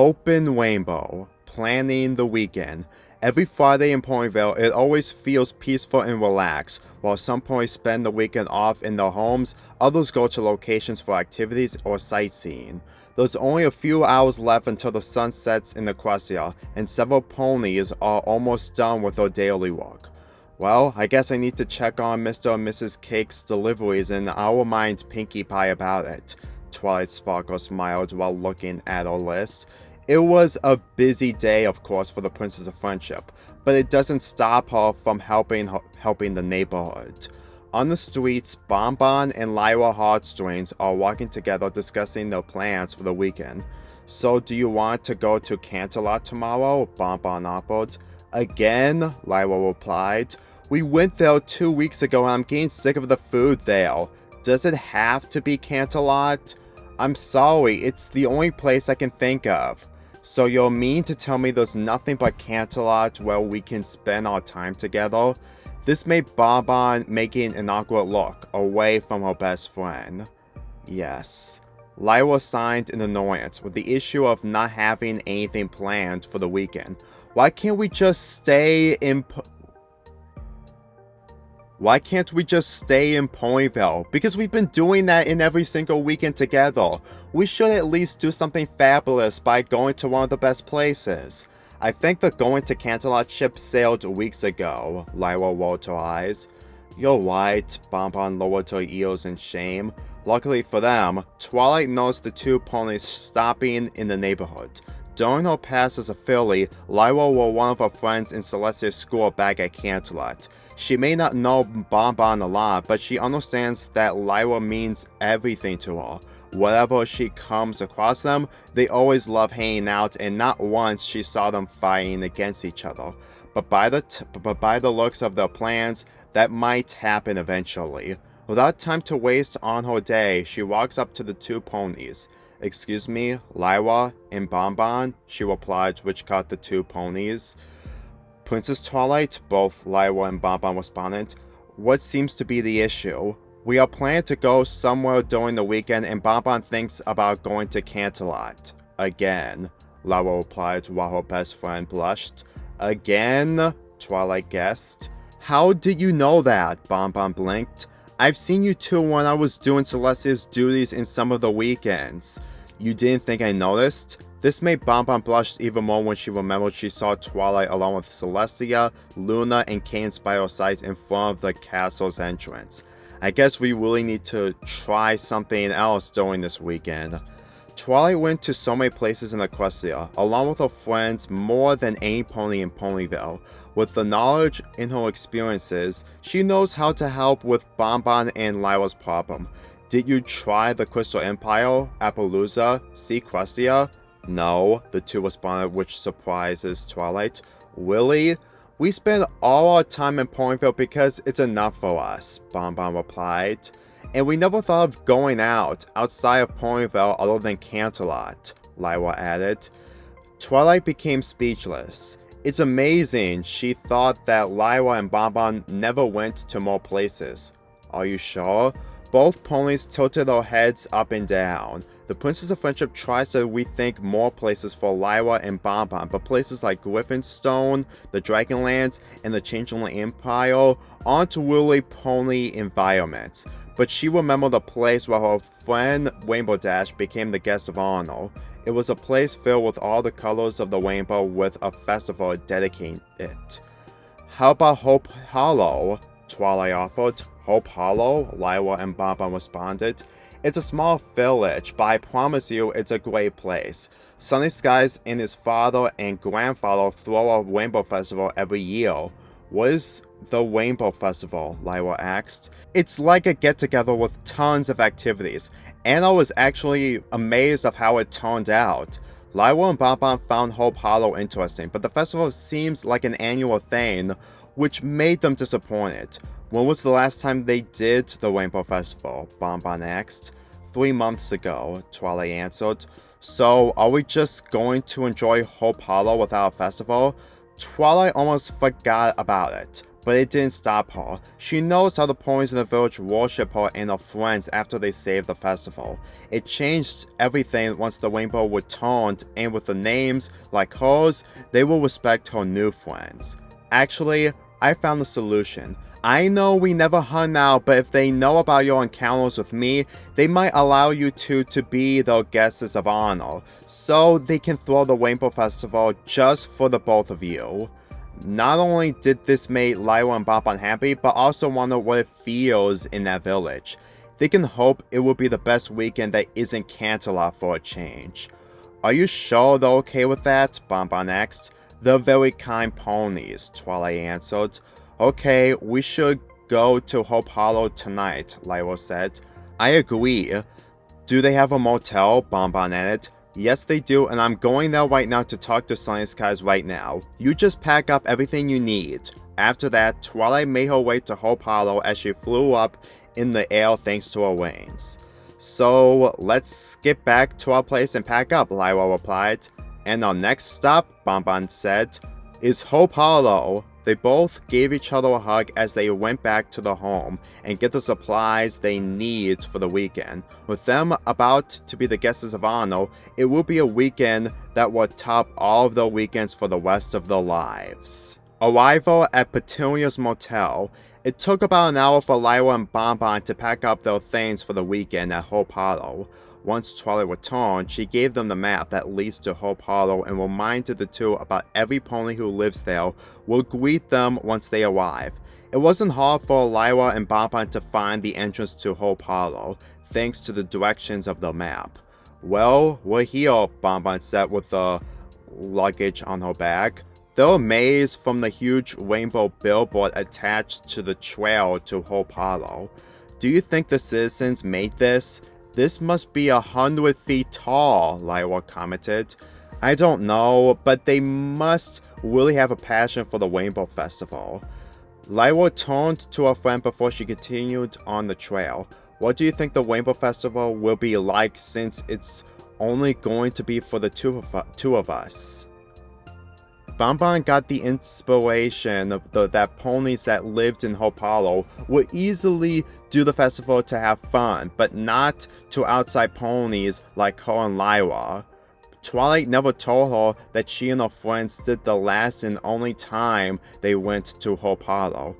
Open Rainbow, planning the weekend. Every Friday in Ponyville, it always feels peaceful and relaxed. While some ponies spend the weekend off in their homes, others go to locations for activities or sightseeing. There's only a few hours left until the sun sets in Equestria, and several ponies are almost done with their daily work. Well, I guess I need to check on Mr. and Mrs. Cake's deliveries and I'll remind Pinkie Pie about it. Twilight Sparkle smiled while looking at her list. It was a busy day, of course, for the Princess of Friendship, but it doesn't stop her from helping the neighborhood. On the streets, Bonbon and Lyra Heartstrings are walking together discussing their plans for the weekend. So do you want to go to Canterlot tomorrow? Bonbon offered. Again? Lyra replied. We went there 2 weeks ago and I'm getting sick of the food there. Does it have to be Canterlot? I'm sorry, it's the only place I can think of. So you'll mean to tell me there's nothing but Canterlot where we can spend our time together? This made Bonbon making an awkward look away from her best friend. Yes. Lyra signed in annoyance with the issue of not having anything planned for the weekend. Why can't we just stay in Ponyville? Because we've been doing that in every single weekend together. We should at least do something fabulous by going to one of the best places. I think the going to Canterlot ship sailed weeks ago. Lyra rolled her eyes. You're right. Bonbon lowered her ears in shame. Luckily for them, Twilight noticed the two ponies stopping in the neighborhood. During her past as a filly, Lyra wore one of her friends in Celestia's school back at Canterlot. She may not know Bonbon a lot, but she understands that Lyra means everything to her. Whenever she comes across them, they always love hanging out, and not once she saw them fighting against each other. But by the looks of their plans, that might happen eventually. Without time to waste on her day, she walks up to the two ponies. Excuse me, Lyra and Bonbon, she replied, which caught the two ponies. Princess Twilight, both Lyra and Bonbon responded. What seems to be the issue? We are planning to go somewhere during the weekend and Bonbon thinks about going to Canterlot. Again, Lyra replied while her best friend blushed. Again? Twilight guessed. How did you know that? Bonbon blinked. I've seen you two when I was doing Celestia's duties in some of the weekends. You didn't think I noticed? This made Bonbon blush even more when she remembered she saw Twilight along with Celestia, Luna, and Kane's by her side in front of the castle's entrance. I guess we really need to try something else during this weekend. Twilight went to so many places in Equestria, along with her friends, more than any pony in Ponyville. With the knowledge in her experiences, she knows how to help with Bonbon and Lyra's problem. Did you try the Crystal Empire, Appaloosa, Sequestria? No, the two responded, which surprises Twilight. Really? We spend all our time in Ponyville because it's enough for us, Bonbon replied. And we never thought of going outside of Ponyville other than Canterlot, Lyra added. Twilight became speechless. It's amazing she thought that Lyra and Bonbon never went to more places. Are you sure? Both ponies tilted their heads up and down. The Princess of Friendship tries to rethink more places for Lyra and Bonbon, but places like Griffinstone, the Dragonlands, and the Changeling Empire aren't really pony environments. But she remembered a place where her friend Rainbow Dash became the guest of honor. It was a place filled with all the colors of the rainbow with a festival dedicating it. How about Hope Hollow? Twilight offered. Hope Hollow? Lyra and Bonbon responded. It's a small village, but I promise you it's a great place. Sunny Skies and his father and grandfather throw a rainbow festival every year. What is the Rainbow Festival? Lyra asked. It's like a get-together with tons of activities. Anna was actually amazed of how it turned out. Lyra and Bonbon found Hope Hollow interesting, but the festival seems like an annual thing, which made them disappointed. When was the last time they did the Rainbow Festival? Bonbon asked. 3 months ago, Twilight answered. So, are we just going to enjoy Hope Hollow without a festival? Twilight almost forgot about it. but it didn't stop her. She knows how the ponies in the village worship her and her friends after they saved the festival. It changed everything once the rainbow returned, and with the names like hers, they will respect her new friends. Actually, I found a solution. I know we never hung out, but if they know about your encounters with me, they might allow you two to be their guests of honor, so they can throw the Rainbow Festival just for the both of you. Not only did this make Lyra and Bonbon happy, but also wonder what it feels in that village. They can hope it will be the best weekend that isn't Canterlot for a change. Are you sure they're okay with that? Bonbon asked. They're very kind ponies, Twilight answered. Okay, we should go to Hope Hollow tonight, Lyra said. I agree. Do they have a motel? Bonbon added. Yes, they do, and I'm going there right now to talk to Sunny Skies right now. You just pack up everything you need. After that, Twilight made her way to Hope Hollow as she flew up in the air thanks to her wings. So, let's get back to our place and pack up, Lyra replied. And our next stop, Bonbon said, is Hope Hollow. They both gave each other a hug as they went back to the home and get the supplies they need for the weekend. With them about to be the guests of honor, it will be a weekend that will top all of their weekends for the rest of their lives. Arrival at Petunia's Motel. It took about an hour for Lyra and Bonbon to pack up their things for the weekend at Hope Hollow. Once Twilight returned, she gave them the map that leads to Hope Hollow and reminded the two about every pony who lives there will greet them once they arrive. It wasn't hard for Lyra and Bonbon to find the entrance to Hope Hollow, thanks to the directions of the map. Well, we're here, Bonbon said with the luggage on her back. They're amazed from the huge rainbow billboard attached to the trail to Hope Hollow. Do you think the citizens made this? This must be 100 feet tall, Lyra commented. I don't know, but they must really have a passion for the Rainbow Festival. Lyra turned to her friend before she continued on the trail. What do you think the Rainbow Festival will be like since it's only going to be for the two of us? Bonbon got the inspiration of that ponies that lived in Hope Hollow would easily do the festival to have fun, but not to outside ponies like her and Lyra. Twilight never told her that she and her friends did the last and only time they went to Hope Hollow.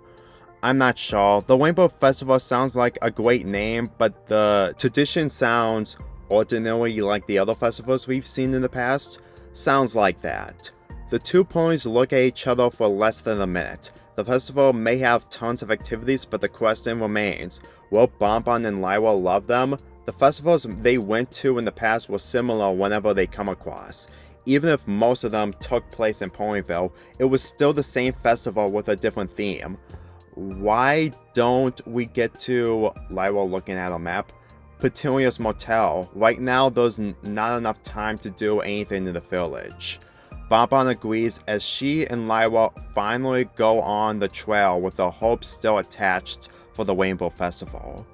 I'm not sure. The Rainbow Festival sounds like a great name, but the tradition sounds ordinarily like the other festivals we've seen in the past. Sounds like that. The two ponies look at each other for less than a minute. The festival may have tons of activities, but the question remains, will Bonbon and Lyra love them? The festivals they went to in the past were similar whenever they come across. Even if most of them took place in Ponyville, it was still the same festival with a different theme. Why don't we get to, Lyra looking at a map, Petunia's Motel? Right now there's not enough time to do anything in the village. Bonbon agrees as she and Lyra finally go on the trail with their hopes still attached for the Rainbow Festival.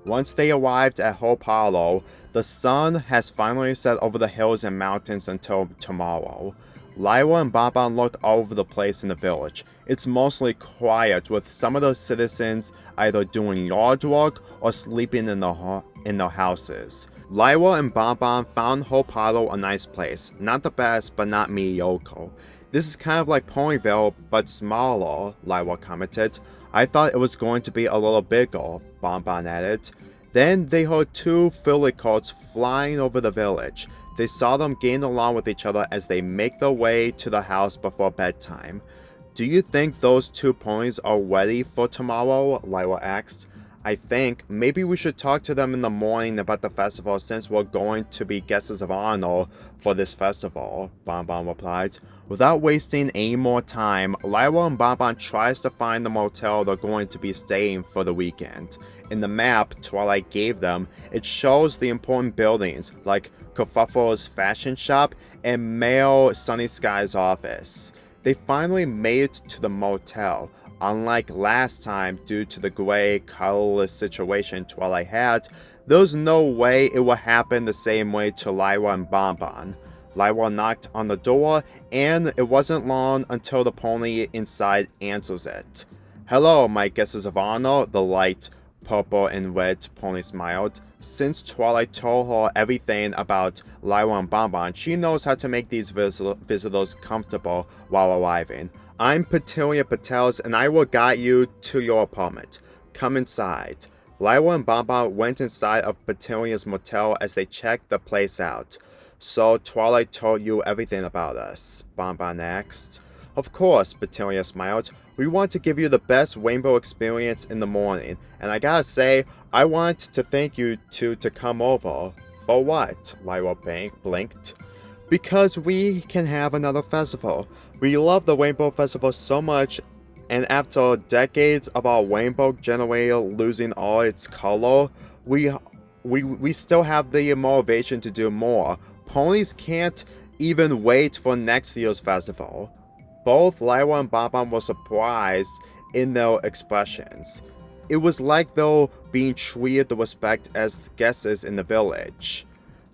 Once they arrived at Hope Hollow, the sun has finally set over the hills and mountains until tomorrow. Lyra and Bonbon look all over the place in the village. It's mostly quiet, with some of the citizens either doing yard work or sleeping in their houses. Lyra and Bonbon found Hope Hollow a nice place. Not the best, but not mediocre. This is kind of like Ponyville, but smaller, Lyra commented. I thought it was going to be a little bigger, Bonbon added. Then they heard two filly carts flying over the village. They saw them getting along with each other as they make their way to the house before bedtime. Do you think those two ponies are ready for tomorrow? Lyra asked. I think maybe we should talk to them in the morning about the festival since we're going to be guests of honor for this festival, Bonbon replied. Without wasting any more time, Lyra and Bonbon tries to find the motel they're going to be staying for the weekend. In the map Twilight gave them, it shows the important buildings like Kerfuffle's fashion shop and Mayor Sunny Sky's office. They finally made it to the motel. Unlike last time, due to the gray, colorless situation Twilight had, there's no way it will happen the same way to Lyra and Bonbon. Lyra knocked on the door, and it wasn't long until the pony inside answers it. Hello, my guesses of honor, the light purple and red pony smiled. Since Twilight told her everything about Lyra and Bonbon, she knows how to make these visitors comfortable while arriving. I'm Petunia Patels, and I will guide you to your apartment. Come inside. Lyra and Bonbon went inside of Petunia's motel as they checked the place out. So Twilight told you everything about us, Bonbon asked. Of course, Petunia smiled. We want to give you the best rainbow experience in the morning, and I gotta say, I want to thank you two to come over. For what? Lyra blinked. Because we can have another festival. We love the Rainbow Festival so much, and after decades of our rainbow generator losing all its color, we still have the motivation to do more. Ponies can't even wait for next year's festival. Both Lyra and Bonbon were surprised in their expressions. It was like they were being treated with respect as guests in the village.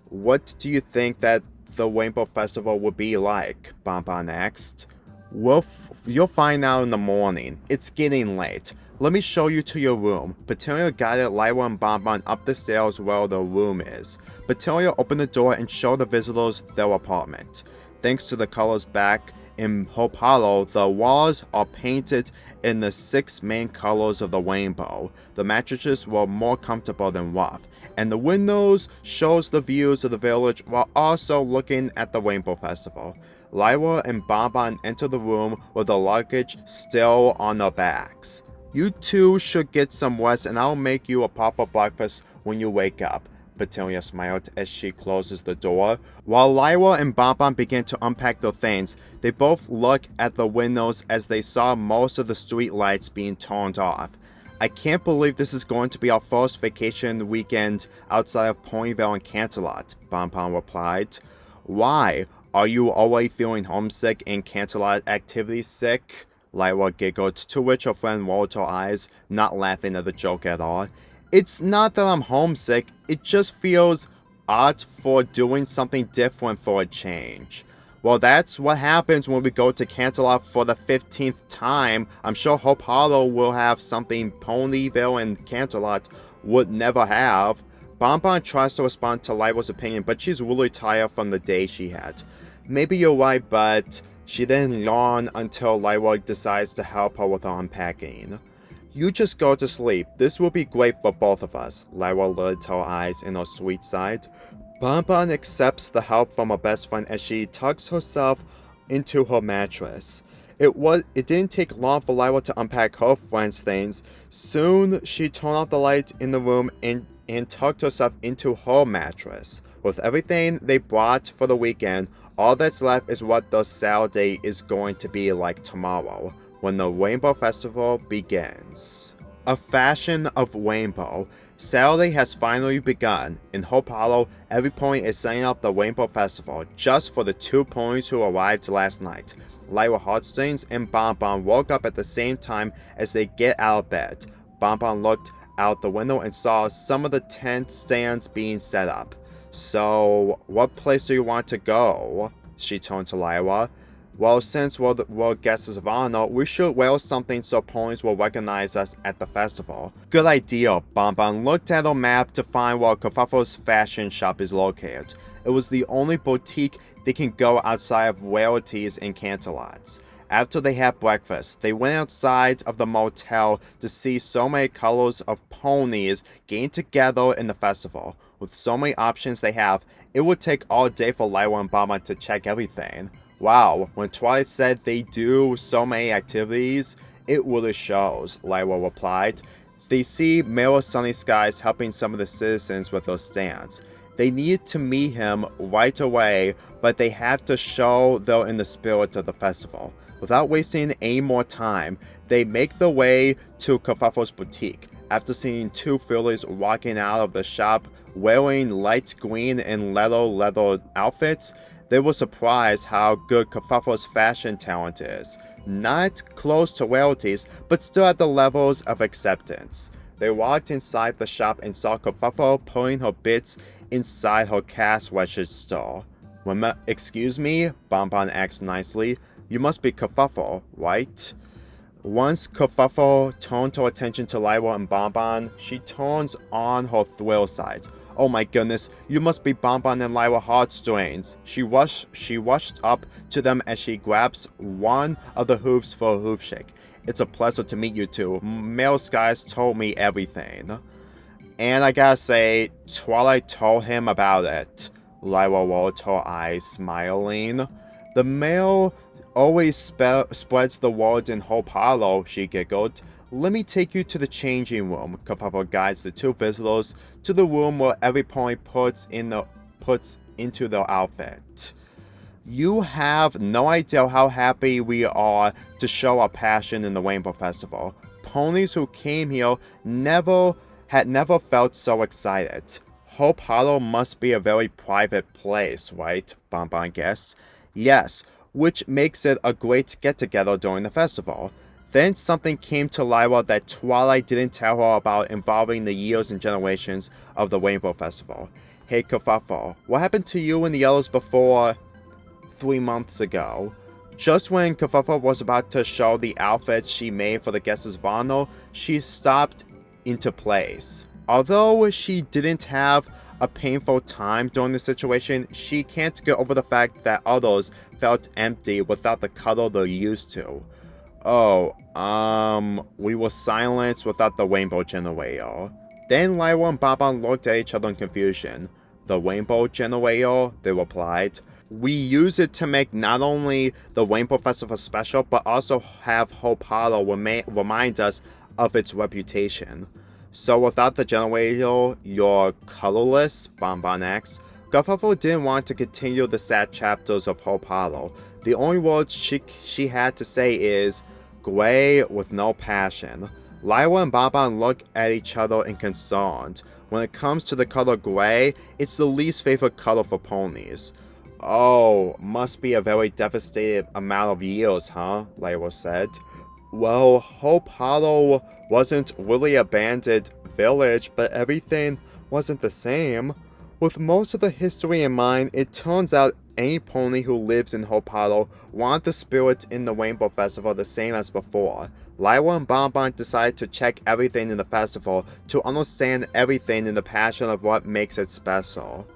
What do you think that the Rainbow Festival would be like? Bonbon asked. Well, you'll find out in the morning. It's getting late. Let me show you to your room. Petunia guided Lyra and Bonbon up the stairs where the room is. Petunia opened the door and showed the visitors their apartment. Thanks to the colors back in Hope Hollow, the walls are painted in the 6 main colors of the rainbow. The mattresses were more comfortable than rough, and the windows shows the views of the village while also looking at the Rainbow Festival. Lyra and Bonbon enter the room with the luggage still on their backs. You two should get some rest, and I'll make you a proper breakfast when you wake up. Petunia smiled as she closes the door. While Lyra and Bonbon begin to unpack their things, they both look at the windows as they saw most of the street lights being turned off. I can't believe this is going to be our first vacation weekend outside of Ponyville and Canterlot, Bonbon replied. Why? Are you already feeling homesick and Canterlot activity sick? Lyra giggled, to which her friend rolled her eyes, not laughing at the joke at all. It's not that I'm homesick, it just feels odd for doing something different for a change. Well, that's what happens when we go to Canterlot for the 15th time. I'm sure Hope Hollow will have something Ponyville and Canterlot would never have. Bonbon tries to respond to Lyra's opinion, but she's really tired from the day she had. Maybe you're right, but she didn't yawn until Lyra decides to help her with her unpacking. You just go to sleep. This will be great for both of us. Lyra lit her eyes in her sweet side. Bonbon accepts the help from her best friend as she tucks herself into her mattress. It didn't take long for Lyra to unpack her friend's things. Soon, she turned off the light in the room and tucked herself into her mattress. With everything they brought for the weekend, all that's left is what the Saturday is going to be like tomorrow, when the Rainbow Festival begins. A fashion of rainbow. Saturday has finally begun. In Hope Hollow, every pony is setting up the Rainbow Festival just for the 2 ponies who arrived last night. Lyra Heartstrings and Bonbon woke up at the same time as they get out of bed. Bonbon looked out the window and saw some of the tent stands being set up. So, what place do you want to go? She turned to Lyra. Well, since we're guests of honor, we should wear something so ponies will recognize us at the festival. Good idea. Bonbon looked at her map to find where Kerfuffle's fashion shop is located. It was the only boutique they can go outside of rarities and Canterlots. After they had breakfast, they went outside of the motel to see so many colors of ponies getting together in the festival. With so many options they have, it would take all day for Lyra and Bonbon to check everything. Wow, when Twilight said they do so many activities, it really shows, Lyra replied. They see Mayor Sunny Skies helping some of the citizens with their stands. They need to meet him right away, but they have to show they're in the spirit of the festival. Without wasting any more time, they make their way to Kerfuffle's boutique. After seeing 2 Fillies walking out of the shop wearing light green and leather outfits, they were surprised how good Kerfuffle's fashion talent is. Not close to royalties, but still at the levels of acceptance. They walked inside the shop and saw Kerfuffle putting her bits inside her cash register. Excuse me? Bonbon asked nicely. You must be Kerfuffle, right? Once Kerfuffle turned her attention to Lyra and Bonbon, she turns on her thrill side. Oh my goodness, you must be Bonbon and Lyra heartstrings. She rushed up to them as she grabs one of the hooves for a hoof shake. It's a pleasure to meet you two. Male Skies told me everything. And I gotta say, Twilight told him about it. Lyra rolled her eyes, smiling. The male always spreads the word in Hope Hollow, she giggled. Let me take you to the changing room. Kerfuffle guides the two visitors to the room where every pony puts into their outfit. You have no idea how happy we are to show our passion in the Rainbow Festival. Ponies who came here had never felt so excited. Hope Hollow must be a very private place, right? Bonbon guessed. Yes, which makes it a great get-together during the festival. Then something came to Lyra that Twilight didn't tell her about, involving the years and generations of the Rainbow Festival. Hey Kerfuffle, what happened to you and the others before 3 months ago? Just when Kerfuffle was about to show the outfits she made for the guests of honor, she stopped into place. Although she didn't have a painful time during the situation, she can't get over the fact that others felt empty without the cuddle they're used to. Oh, we were silenced without the rainbow generator. Then Lyra and Bonbon looked at each other in confusion. The rainbow generator, they replied. We use it to make not only the Rainbow Festival special, but also have Hope Hollow remind us of its reputation. So without the generator, you're colorless, Bonbon asked. Kerfuffle didn't want to continue the sad chapters of Hope Hollow. The only words she had to say is, gray with no passion. Lyra and Bonbon look at each other in concern. When it comes to the color gray, it's the least favorite color for ponies. Oh, must be a very devastated amount of years, huh? Lyra said. Well, Hope Hollow wasn't really a abandoned village, but everything wasn't the same. With most of the history in mind, it turns out any pony who lives in Hope Hollow want the spirit in the Rainbow Festival the same as before. Lyra and Bonbon decided to check everything in the festival to understand everything in the passion of what makes it special.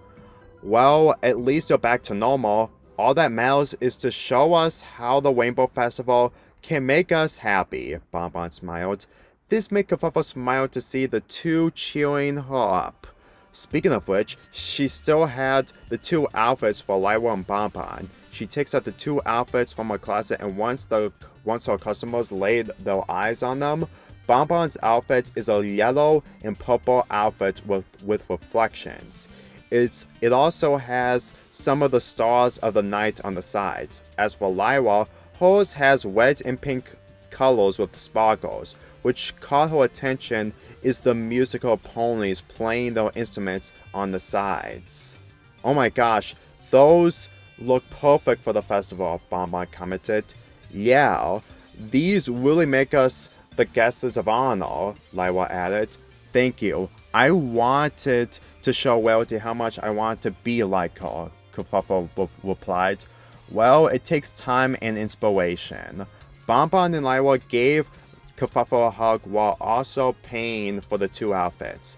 Well, at least you're back to normal. All that matters is to show us how the Rainbow Festival can make us happy, Bonbon smiled. This made Kerfuffle smile to see the two cheering her up. Speaking of which, she still had the two outfits for Lyra and Bonbon. She takes out the two outfits from her closet, and once her customers laid their eyes on them, Bonbon's outfit is a yellow and purple outfit with reflections. It also has some of the stars of the night on the sides. As for Lyra, hers has red and pink colors with sparkles. Which caught her attention is the musical ponies playing their instruments on the sides. Oh my gosh, those look perfect for the festival, Bonbon commented. Yeah, these really make us the guests of honor, Lyra added. Thank you. I wanted to show Rarity how much I want to be like her, Kerfuffle replied. Well, it takes time and inspiration. Bonbon and Lyra gave Kerfuffle a hug while also paying for the two outfits.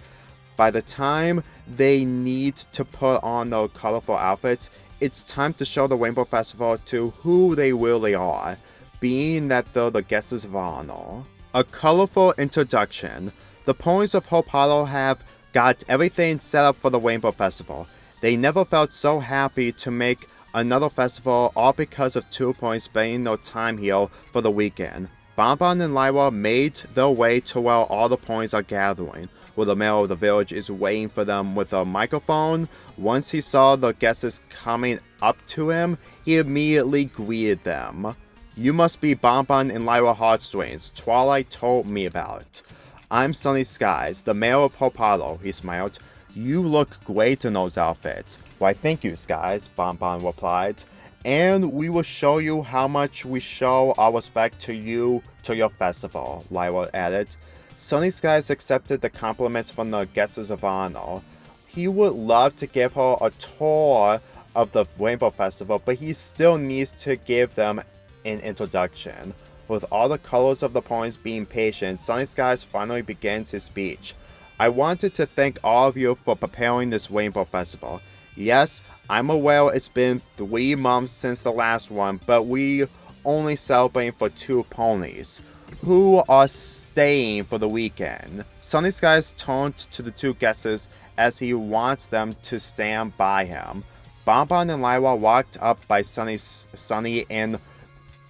By the time they need to put on their colorful outfits, it's time to show the Rainbow Festival to who they really are, being that they're the guests of honor. A colorful introduction. The ponies of Hope Hollow have got everything set up for the Rainbow Festival. They never felt so happy to make another festival, all because of two ponies spending their time here for the weekend. Bonbon and Lyra made their way to where all the ponies are gathering, where the mayor of the village is waiting for them with a microphone. Once he saw the guests coming up to him, he immediately greeted them. You must be Bonbon and Lyra Heartstrings. Twilight told me about it. I'm Sunny Skies, the mayor of Hope Hollow, he smiled. You look great in those outfits. Why, thank you, Skies, Bonbon replied. And we will show you how much we show our respect to you, to your festival, Lyra added. Sunny Skies accepted the compliments from the guests of honor. He would love to give her a tour of the Rainbow Festival, but he still needs to give them an introduction. With all the colors of the ponies being patient, Sunny Skies finally begins his speech. I wanted to thank all of you for preparing this Rainbow Festival. Yes, I'm aware it's been 3 months since the last one, but we only celebrating for 2 ponies who are staying for the weekend. Sunny Skies turned to the 2 guesses as he wants them to stand by him. Bonbon and Lyra walked up by Sunny and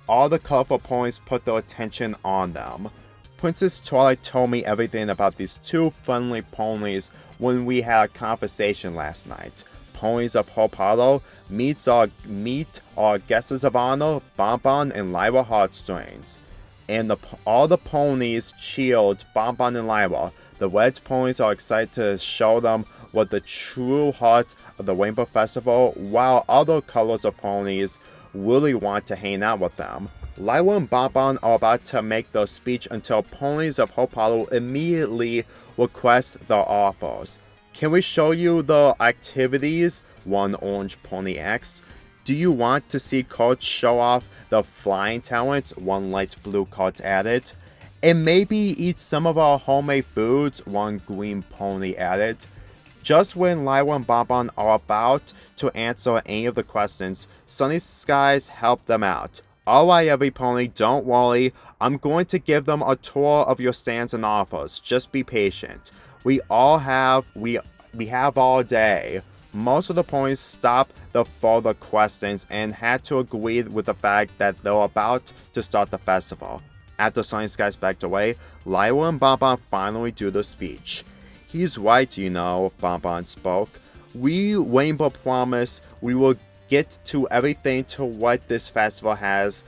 all the colorful ponies put their attention on them. Princess Twilight told me everything about these 2 friendly ponies when we had a conversation last night. Ponies of Hope Hollow meet our guesses of honor, Bonbon and Lyra Heartstrings. And all the ponies cheered Bonbon and Lyra. The red ponies are excited to show them what the true heart of the Rainbow Festival, while other colors of ponies really want to hang out with them. Lyra and Bonbon are about to make their speech until ponies of Hope Hollow immediately request their offers. Can we show you the activities? One orange pony asked. Do you want to see Coach show off the flying talents? One light blue cart added. And maybe eat some of our homemade foods? One green pony added. Just when Lyra and Bonbon are about to answer any of the questions, Sunny Skies help them out. Alright every pony, don't worry. I'm going to give them a tour of your stands and offers. Just be patient. We have all day. Most of the ponies stopped the further questions and had to agree with the fact that they're about to start the festival. After Sunny Skies backed away, Lyra and Bonbon finally do the speech. He's right, you know, Bonbon spoke. We Rainbow promise we will get to everything to what this festival has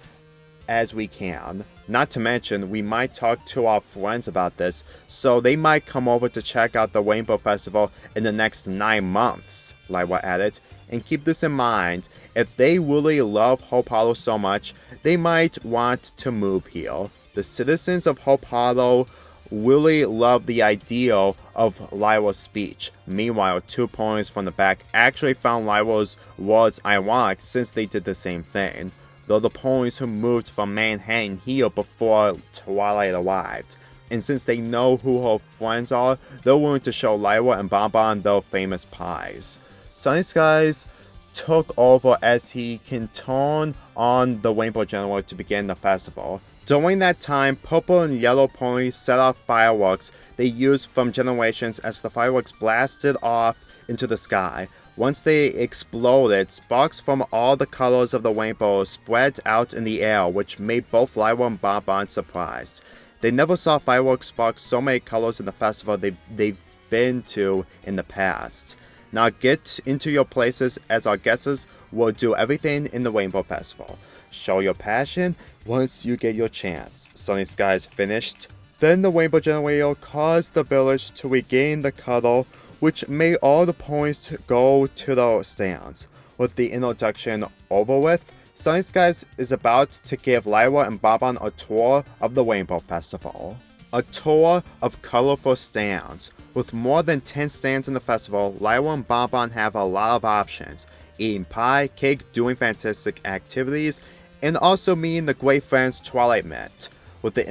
as we can. Not to mention, we might talk to our friends about this, so they might come over to check out the Rainbow Festival in the next 9 months, Lyra added. And keep this in mind, if they really love Hope Hollow so much, they might want to move here. The citizens of Hope Hollow really loved the idea of Lyra's speech. Meanwhile, 2 ponies from the back actually found Lyra's words ironic since they did the same thing. Though the ponies who moved from Manhattan here before Twilight arrived. And since they know who her friends are, they're willing to show Lyra and Bonbon their famous pies. Sunny Skies took over as he can turn on the rainbow generator to begin the festival. During that time, purple and yellow ponies set off fireworks they used from generations as the fireworks blasted off into the sky. Once they exploded, sparks from all the colors of the rainbow spread out in the air, which made both Lyra and Bonbon surprised. They never saw fireworks spark so many colors in the festival they've been to in the past. Now get into your places as our guesses will do everything in the Rainbow Festival. Show your passion once you get your chance. Sunny Skies finished. Then the rainbow generator caused the village to regain the color, which made all the ponies go to the stands. With the introduction over with, Sunny Skies is about to give Lyra and Bonbon a tour of the Rainbow Festival. A tour of colorful stands. With more than 10 stands in the festival, Lyra and Bonbon have a lot of options. Eating pie, cake, doing fantastic activities, and also meeting the great friends Twilight met. With the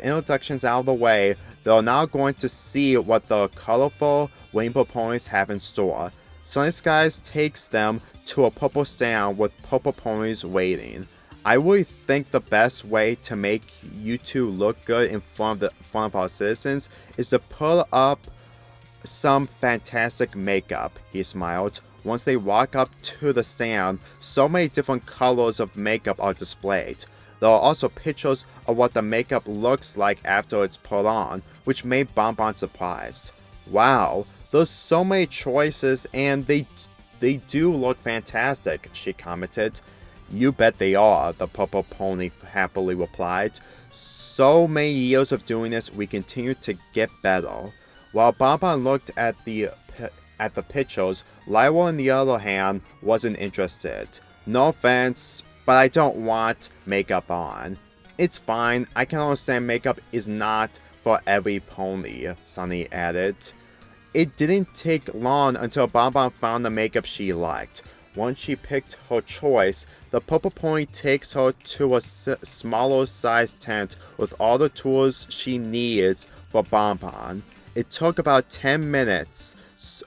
introductions out of the way, they're now going to see what the colorful rainbow ponies have in store. Sunny Skies takes them to a purple stand with purple ponies waiting. I really think the best way to make you two look good in front of our citizens is to put up some fantastic makeup, he smiled. Once they walk up to the stand, so many different colors of makeup are displayed. There are also pictures of what the makeup looks like after it's put on, which made Bonbon surprised. Wow, there's so many choices and they do look fantastic, she commented. You bet they are, the purple pony happily replied. So many years of doing this, we continue to get better. While Bonbon looked at the pictures, Lyra on the other hand wasn't interested. No offense, but I don't want makeup on. It's fine, I can understand makeup is not for every pony, Sunny added. It didn't take long until Bonbon found the makeup she liked. Once she picked her choice, the purple pony takes her to a smaller sized tent with all the tools she needs for Bonbon. It took about 10 minutes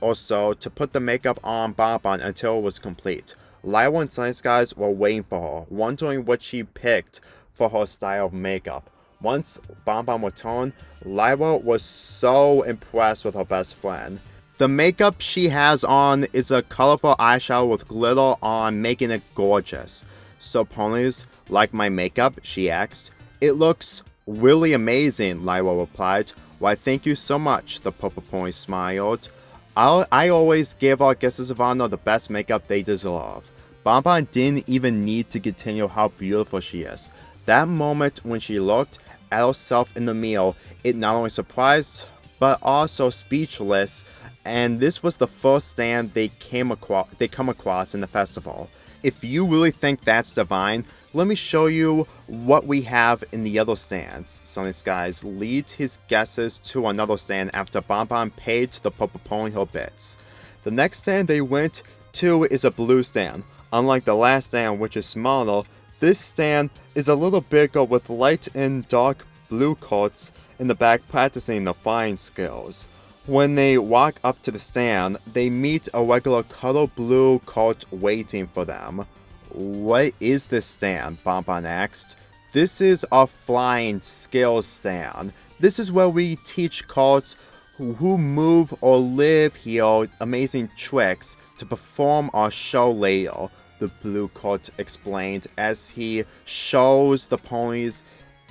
or so to put the makeup on Bonbon until it was complete. Lyra and Sunny Skies were waiting for her, wondering what she picked for her style of makeup. Once Bonbon returned, Lyra was so impressed with her best friend. The makeup she has on is a colorful eyeshadow with glitter on, making it gorgeous. So ponies, like my makeup? She asked. It looks really amazing, Lyra replied. Why, thank you so much, the purple pony smiled. I always give our guests of honor the best makeup they deserve. Bonbon didn't even need to continue how beautiful she is. That moment when she looked at herself in the mirror, it not only surprised, but also speechless, and this was the first stand they come across in the festival. If you really think that's divine, let me show you what we have in the other stands. Sunny Skies leads his guesses to another stand after Bonbon paid the purple pony her bits. The next stand they went to is a blue stand. Unlike the last stand, which is smaller, this stand is a little bigger with light and dark blue coats in the back practicing the flying skills. When they walk up to the stand, they meet a regular color blue coat waiting for them. What is this stand? Bonbon asked. This is our flying skills stand. This is where we teach coats who move or live here amazing tricks to perform our show later, the blue coat explained as he shows the ponies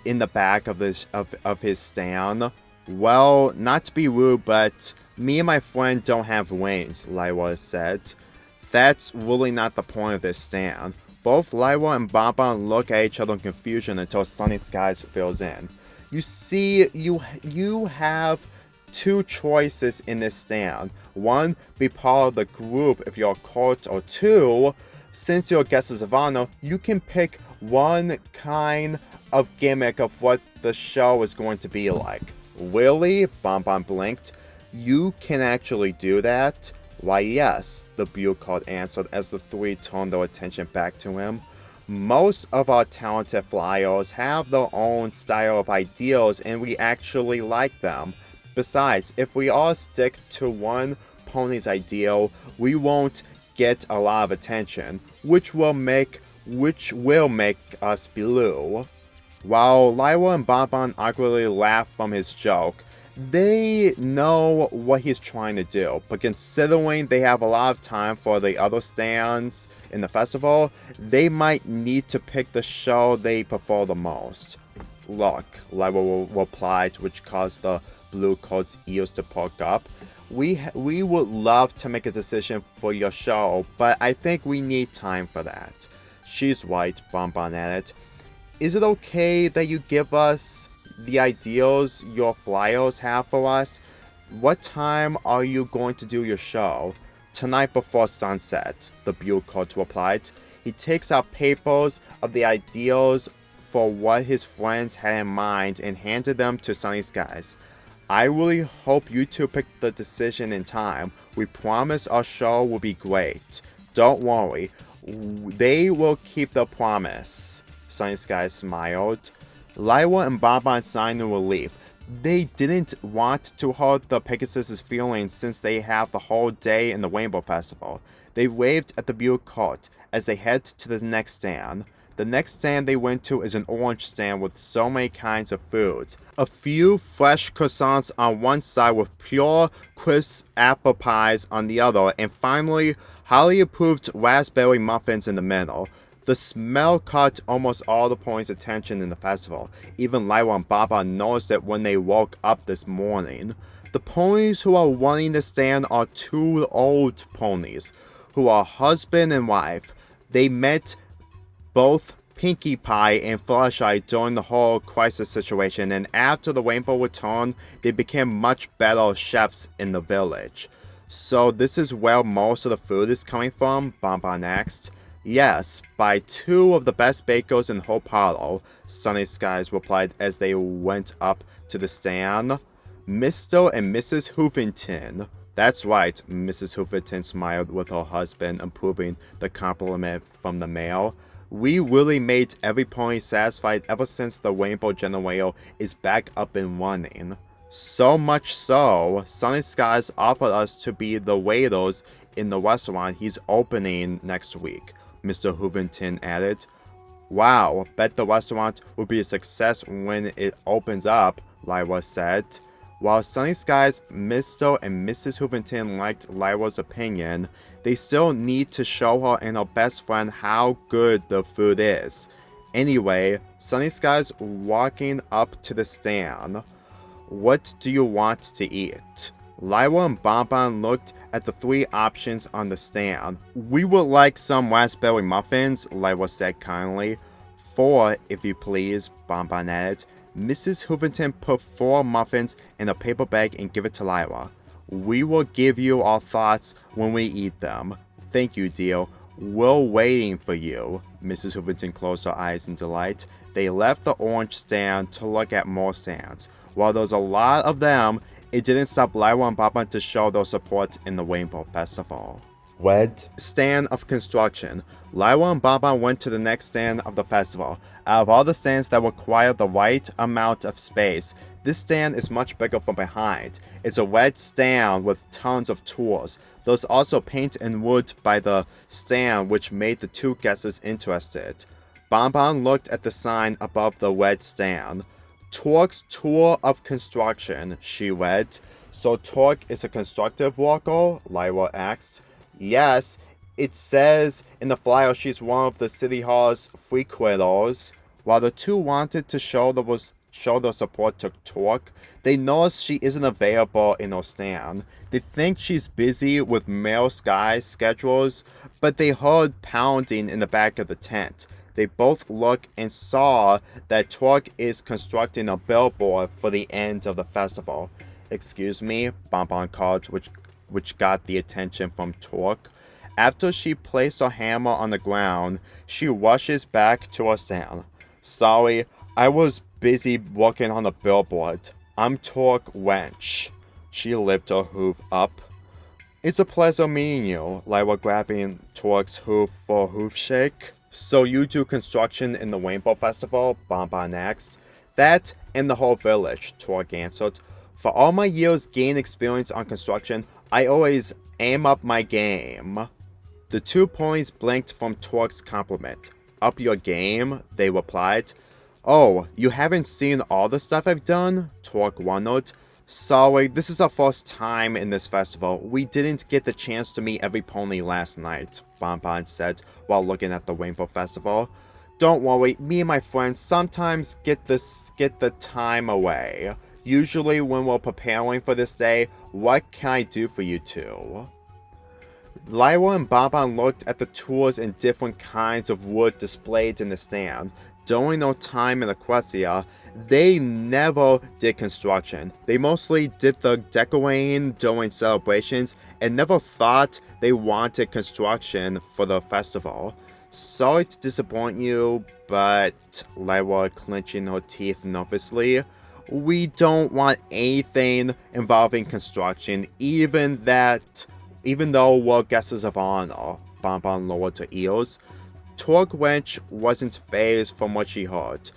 in the back of his stand. Well, not to be rude, but me and my friend don't have wings, Lyra said. That's really not the point of this stand. Both Lyra and Bonbon look at each other in confusion until Sunny Skies fills in. You see, you have two choices in this stand. One, be part of the group if you're a court, or two, since you're guests of honor, you can pick one kind of gimmick of what the show is going to be like. Really? Bonbon blinked. You can actually do that? Why, yes, the bureaucrat answered as the three turned their attention back to him. Most of our talented flyers have their own style of ideals, and we actually like them. Besides, if we all stick to one pony's ideal, we won't get a lot of attention, which will make us blue. While Lyra and Bonbon awkwardly laugh from his joke, they know what he's trying to do, but considering they have a lot of time for the other stands in the festival, they might need to pick the show they prefer the most. Look, Lyra replied, which caused the blue coat's ears to perk up. We would love to make a decision for your show, but I think we need time for that. She's right, Bonbon added. Is it okay that you give us the ideals your flyers have for us? What time are you going to do your show? Tonight before sunset, the bureaucrat replied. He takes out papers of the ideals for what his friends had in mind and handed them to Sunny Skies. I really hope you two pick the decision in time. We promise our show will be great. Don't worry, they will keep the promise. Sunny Skies smiled. Lyra and Bonbon signed in relief. They didn't want to hurt the Pegasus' feelings since they have the whole day in the Rainbow Festival. They waved at the bureaucrat as they head to the next stand. The next stand they went to is an orange stand with so many kinds of foods. A few fresh croissants on one side with pure, crisp apple pies on the other, and finally, highly approved raspberry muffins in the middle. The smell caught almost all the ponies' attention in the festival. Even Lyra and Bonbon noticed it when they woke up this morning. The ponies who are running the stand are two old ponies, who are husband and wife. They met both Pinkie Pie and Fluttershy during the whole crisis situation, and after the Rainbow returned, they became much better chefs in the village. So this is where most of the food is coming from? Bonbon asked. Yes, by two of the best bakers in Hope Hollow, Sunny Skies replied as they went up to the stand. Mr. and Mrs. Hoofington. That's right, Mrs. Hooverton smiled with her husband, approving the compliment from the male. We really made every pony satisfied ever since the Rainbow Generator is back up and running. So much so, Sunny Skies offered us to be the waiters in the restaurant he's opening next week, Mr. Hooverton added. Wow, bet the restaurant will be a success when it opens up, Lyra said. While Sunny Skies, Mr. and Mrs. Hooverton liked Lyra's opinion, they still need to show her and her best friend how good the food is. Anyway, Sunny Skies walking up to the stand. What do you want to eat? Lyra and Bonbon looked at the 3 options on the stand. We would like some raspberry muffins, Lyra said kindly. 4, if you please, Bonbon added. Mrs. Hooverton put 4 muffins in a paper bag and gave it to Lyra. We will give you our thoughts when we eat them. Thank you, dear. We're waiting for you. Mrs. Hooverton closed her eyes in delight. They left the orange stand to look at more stands. While there was a lot of them, it didn't stop Lyra and Bonbon to show their support in the Rainbow Festival. Red stand of construction. Lyra and Bonbon went to the next stand of the festival. Out of all the stands that require the right amount of space, this stand is much bigger from behind. It's a red stand with tons of tools. There's also paint and wood by the stand, which made the 2 guesses interested. Bonbon looked at the sign above the red stand. Torque's Tour of Construction, she read. So Torque is a constructive worker? Lyra asked. Yes, it says in the flyer she's one of the City Hall's frequenters. While the 2 wanted to show their support to Torque, they noticed she isn't available in her stand. They think she's busy with Male Sky schedules, but they heard pounding in the back of the tent. They both looked and saw that Torque is constructing a billboard for the end of the festival. Excuse me, Bonbon called, which got the attention from Torque. After she placed her hammer on the ground, she rushes back to her stand. Sorry, I was busy working on the billboard. I'm Torque Wench. She lifted her hoof up. It's a pleasure meeting you, Lyra grabbing Torque's hoof for a hoof shake. So you do construction in the Rainbow Festival? Bonbon asked. That and the whole village, Torque answered. For all my years gained experience on construction, I always aim up my game. The 2 ponies blinked from Torque's compliment. Up your game, they replied. Oh, you haven't seen all the stuff I've done? Torque wondered. Sorry, this is our first time in this festival. We didn't get the chance to meet every pony last night, Bonbon said while looking at the Rainbow Festival. Don't worry, me and my friends sometimes get the time away. Usually when we're preparing for this day, what can I do for you 2? Lyra and Bonbon looked at the tools and different kinds of wood displayed in the stand. During their time in Equestria, they never did construction. They mostly did the decorating during celebrations and never thought they wanted construction for the festival. Sorry to disappoint you, but Lyra clenching her teeth nervously. We don't want anything involving construction, even though we're guests of honor. Bonbon lowered her ears. Torque Wench wasn't fazed from what she heard,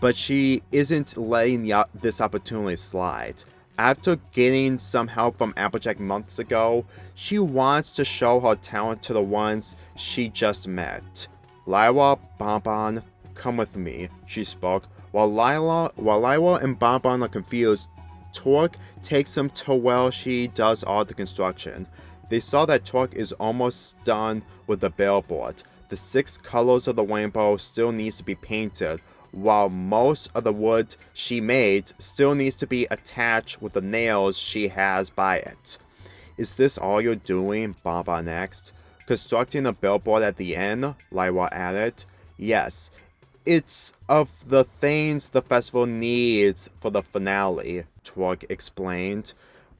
but she isn't letting this opportunity slide. After getting some help from Applejack months ago, she wants to show her talent to the ones she just met. Lyra, Bonbon, come with me, she spoke. While Lyra and Bonbon are confused, Torque takes them to where she does all the construction. They saw that Torque is almost done with the billboard. The 6 colors of the rainbow still needs to be painted, while most of the wood she made still needs to be attached with the nails she has by it. Is this all you're doing? Bonbon asked. Constructing a billboard at the end, Lyra added. Yes, it's of the things the festival needs for the finale, Torque explained.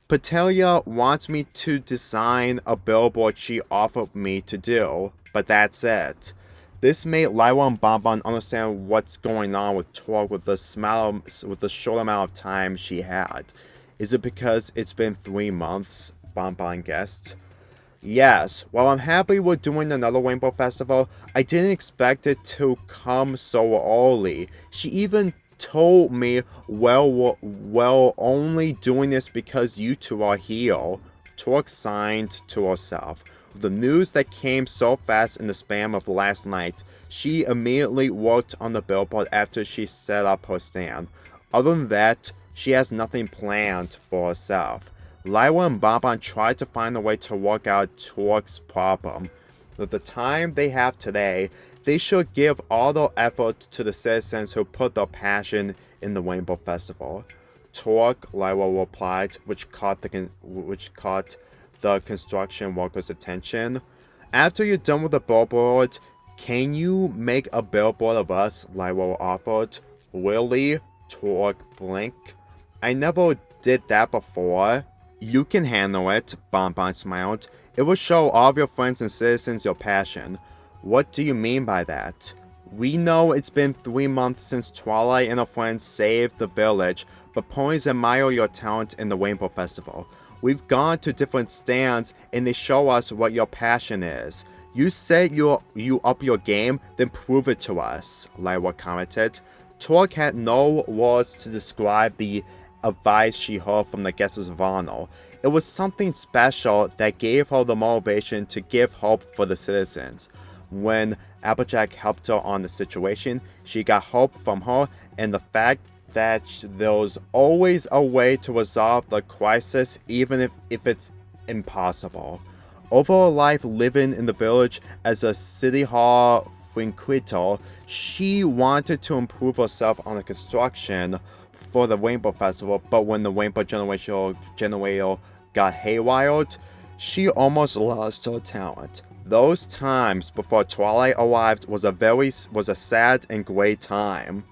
Petunia wants me to design a billboard she offered me to do, but that's it. This made Lyra and Bonbon understand what's going on with Torque with the short amount of time she had. Is it because it's been 3 months? Bonbon guessed. Yes, while I'm happy we're doing another Rainbow Festival, I didn't expect it to come so early. She even told me, well, only doing this because you two are here. Torque signed to herself. With the news that came so fast in the span of last night, she immediately worked on the billboard after she set up her stand. Other than that, she has nothing planned for herself. Lyra and Bonbon tried to find a way to work out Torque's problem. With the time they have today, they should give all their effort to the citizens who put their passion in the Rainbow Festival. Torque, Lyra replied, which caught the construction workers' attention. After you're done with the billboard, can you make a billboard of us? Lyra offered. Really? Torque blinked. I never did that before. You can handle it, Bonbon smiled. It will show all of your friends and citizens your passion. What do you mean by that? We know it's been 3 months since Twilight and her friends saved the village, but ponies admire your talent in the Rainbow Festival. We've gone to different stands and they show us what your passion is. You said you up your game, then prove it to us, Lyra commented. Torque had no words to describe the advice she heard from the guests of honor. It was something special that gave her the motivation to give hope for the citizens. When Applejack helped her on the situation, she got hope from her and the fact that there's always a way to resolve the crisis even if it's impossible. Over her life living in the village as a city hall frequenter, she wanted to improve herself on the construction for the Rainbow Festival, but when the Rainbow generator got haywired, she almost lost her talent. Those times before Twilight arrived was a sad and gray time,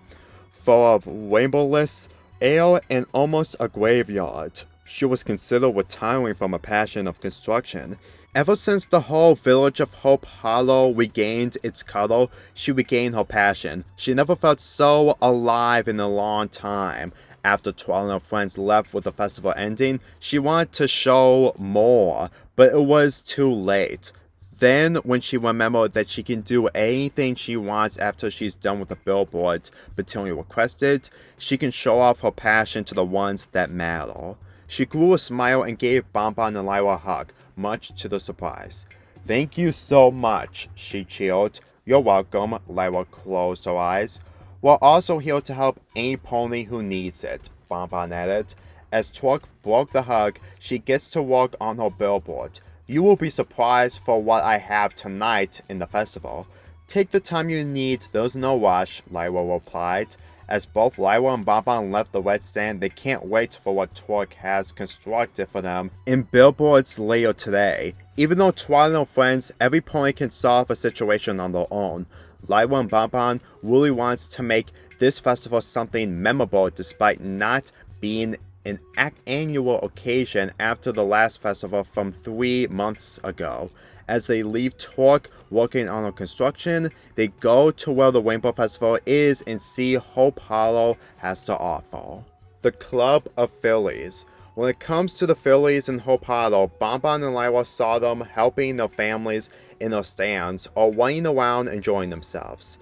full of rainbowless air and almost a graveyard. She was considered retiring from a passion of construction. Ever since the whole village of Hope Hollow regained its color, she regained her passion. She never felt so alive in a long time. After Twilight and her friends left with the festival ending, she wanted to show more, but it was too late. Then, when she remembered that she can do anything she wants after she's done with the billboard Petunia requested, she can show off her passion to the ones that matter. She grew a smile and gave Bonbon and Lyra a hug, much to their surprise. Thank you so much, she cheered. You're welcome, Lyra closed her eyes. We're also here to help any pony who needs it, Bonbon added. As Torque broke the hug, she gets to work on her billboard. You will be surprised for what I have tonight in the festival. Take the time you need, there's no rush, Lyra replied. As both Lyra and Bonbon left the red stand, they can't wait for what Torque has constructed for them in billboards later today. Even though Twilight and her friends, every pony can solve a situation on their own, Lyra and Bonbon really wants to make this festival something memorable despite not being an annual occasion after the last festival from 3 months ago. As they leave Torque working on her construction, they go to where the Rainbow Festival is and see Hope Hollow has to offer. The Club of Fillies. When it comes to the Fillies in Hope Hollow, Bonbon and Lyra saw them helping their families in their stands or running around enjoying themselves.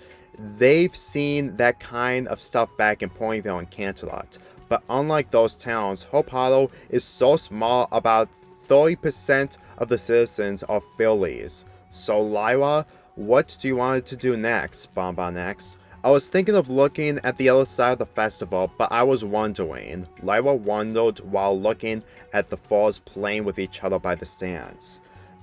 They've seen that kind of stuff back in Ponyville and Canterlot. But unlike those towns, Hope Hollow is so small, about 30% of the citizens are Fillies. So Lyra, what do you want to do next? Bonbon asked. I was thinking of looking at the other side of the festival, but I was wondering. Lyra wondered while looking at the fours playing with each other by the stands.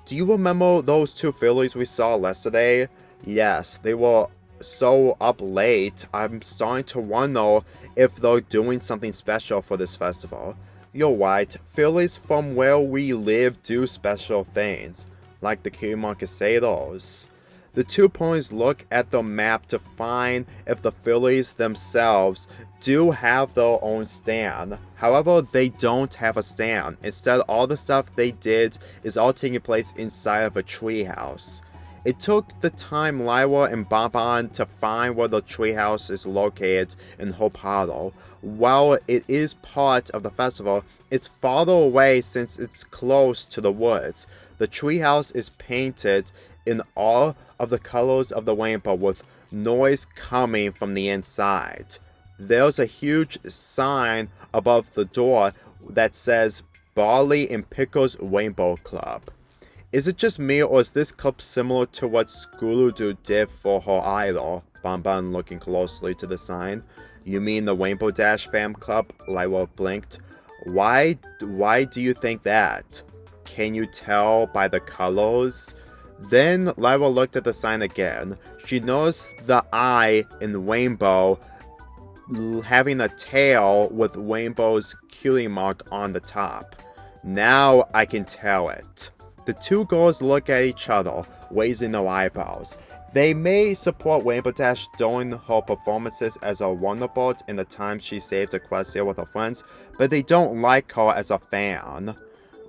Do you remember those 2 Fillies we saw yesterday? Yes, they were so up late. I'm starting to wonder if they're doing something special for this festival. You're right, Fillies from where we live do special things, like the Cutie Crusaders. The 2 ponies look at the map to find if the Fillies themselves do have their own stand. However, they don't have a stand. Instead, all the stuff they did is all taking place inside of a treehouse. It took the time Lyra and Bonbon to find where the treehouse is located in Hope Hollow. While it is part of the festival, it's farther away since it's close to the woods. The treehouse is painted in all of the colors of the rainbow with noise coming from the inside. There's a huge sign above the door that says Barley and Pickle's Rainbow Club. Is it just me, or is this club similar to what Scootaloo did for her idol? Bonbon looking closely to the sign. You mean the Rainbow Dash Fam Club? Lyra blinked. Why do you think that? Can you tell by the colors? Then Lyra looked at the sign again. She noticed the eye in rainbow having a tail with Rainbow's cutie mark on the top. Now I can tell it. The two girls look at each other, raising their eyebrows. They may support Rainbow Dash during her performances as a Wonderbolt in the time she saved Equestria with her friends, but they don't like her as a fan.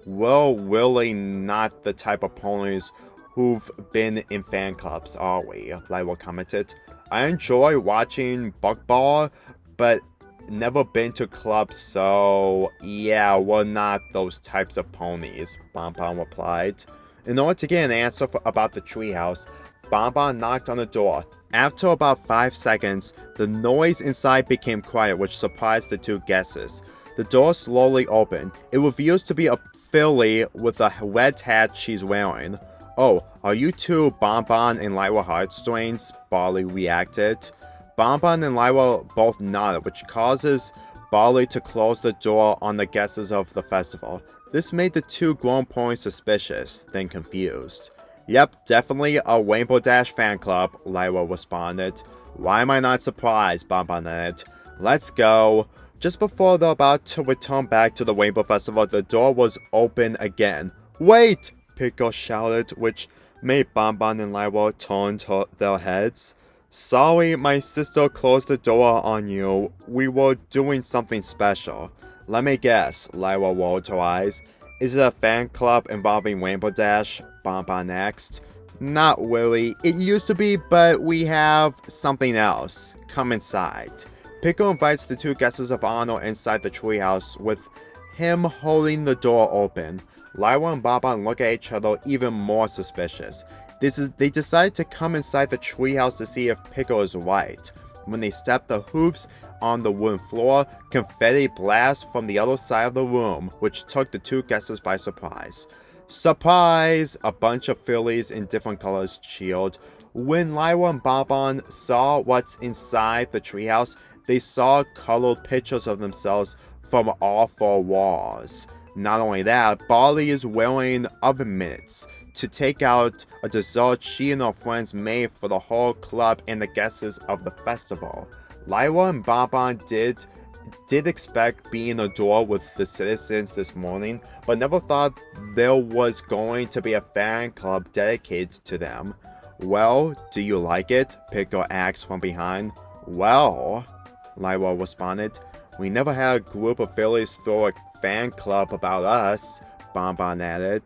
We're really not the type of ponies who've been in fan clubs, are we? Lyra commented. I enjoy watching Buckball, but never been to clubs, so yeah, we're not those types of ponies, Bonbon replied. In order to get an answer about the treehouse, Bonbon knocked on the door. After about 5 seconds, the noise inside became quiet, which surprised the two guesses. The door slowly opened. It reveals to be a filly with a red hat she's wearing. Oh, are you two Bonbon and Lyra Heartstrings? Barley reacted. Bonbon and Lyra both nodded, which causes Barley to close the door on the guests of the festival. This made the two grown ponies suspicious, then confused. Yep, definitely a Rainbow Dash fan club, Lyra responded. Why am I not surprised? Bonbon added. Let's go. Just before they're about to return back to the Rainbow Festival, the door was open again. Wait! Pickle shouted, which made Bonbon and Lyra turn their heads. Sorry, my sister closed the door on you. We were doing something special. Let me guess, Lyra rolled her eyes. Is it a fan club involving Rainbow Dash? Bonbon asked. Not really. It used to be, but we have something else. Come inside. Pickle invites the two guests of honor inside the treehouse, with him holding the door open. Lyra and Bonbon look at each other even more suspicious. They decide to come inside the treehouse to see if Pickle is right. When they step the hooves on the wooden floor, confetti blasts from the other side of the room, which took the two guests by surprise. Surprise! A bunch of Fillies in different colors cheered. When Lyra and Bonbon saw what's inside the treehouse, they saw colored pictures of themselves from all four walls. Not only that, Barley is wearing oven mitts to take out a dessert she and her friends made for the whole club and the guests of the festival. Lyra and Bonbon did expect being adored with the citizens this morning, but never thought there was going to be a fan club dedicated to them. Well, do you like it? Pickle asked from behind. Well, Lyra responded, we never had a group of Fillies throw a fan club about us, Bonbon added.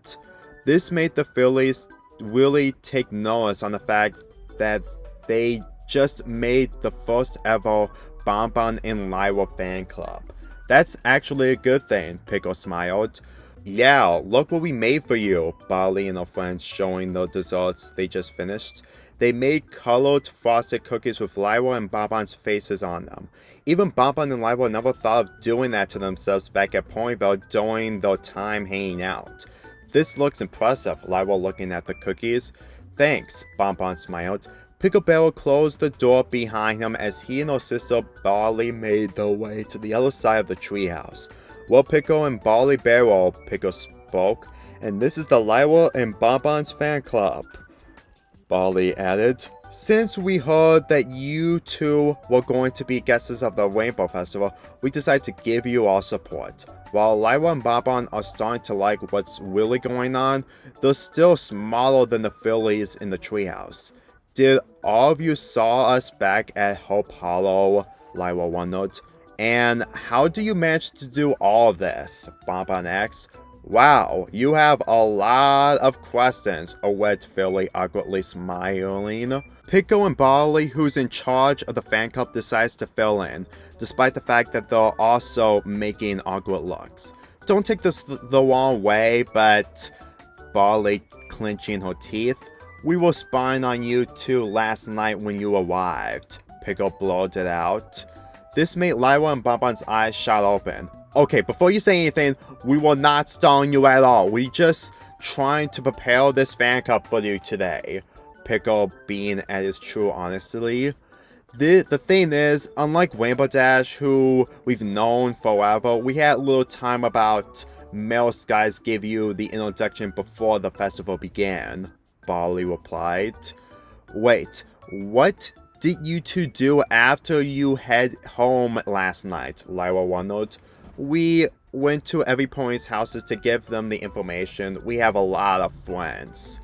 This made the Fillies really take notice on the fact that they just made the first ever Bonbon and Lyra fan club. That's actually a good thing, Pickle smiled. Yeah, look what we made for you, Barley and her friends showing the desserts they just finished. They made colored frosted cookies with Lyra and Bonbon's faces on them. Even Bonbon and Lyra never thought of doing that to themselves back at Ponyville during their time hanging out. This looks impressive, Lyra looking at the cookies. Thanks, Bonbon smiled. Pickle Barrel closed the door behind him as he and her sister Barley made their way to the other side of the treehouse. Well, Pickle and Barley Barrel, Pickle spoke, and this is the Lyra and Bonbon's fan club, Barley added. Since we heard that you two were going to be guests of the Rainbow Festival, we decided to give you our support. While Lyra and Bonbon are starting to like what's really going on, they're still smaller than the Fillies in the treehouse. Did all of you saw us back at Hope Hollow? Lyra wondered. And how do you manage to do all of this? Bonbon asked. Wow, you have a lot of questions, a wet Philly awkwardly smiling. Pickle and Barley, who's in charge of the fan club, decides to fill in, despite the fact that they're also making awkward looks. Don't take this the wrong way, but Barley clenching her teeth. We were spying on you two last night when you arrived. Pickle blurted out. This made Lyra and Bonbon's eyes shot open. Okay, before you say anything, we were not stalling you at all. We just trying to prepare this fan club for you today. Pickle being at his true honesty. The thing is, unlike Rainbow Dash, who we've known forever, we had little time about Male Skies give you the introduction before the festival began, Barley replied. Wait, what did you two do after you head home last night? Lyra wondered. We went to every pony's houses to give them the information. We have a lot of friends.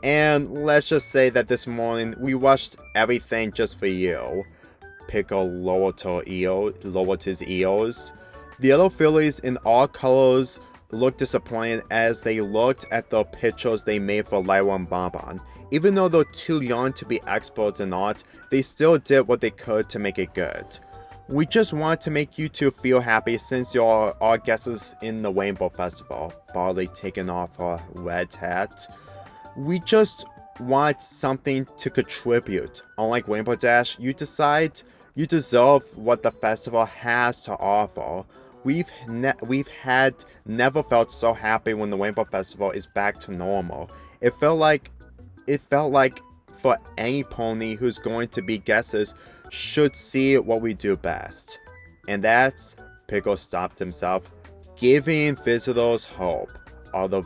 And let's just say that this morning we watched everything just for you. Pickle lowered his ears. The other Fillies in all colors looked disappointed as they looked at the pictures they made for Lyra and Bonbon. Even though they're too young to be experts in art, they still did what they could to make it good. We just wanted to make you two feel happy since you're our guests in the Rainbow Festival. Barley taking off her red hat. We just want something to contribute. Unlike Rainbow Dash, you decide you deserve what the festival has to offer. We've never felt so happy when the Rainbow Festival is back to normal. It felt like for any pony who's going to be guesses should see what we do best. And that's, Pickle stopped himself, giving visitors hope. All the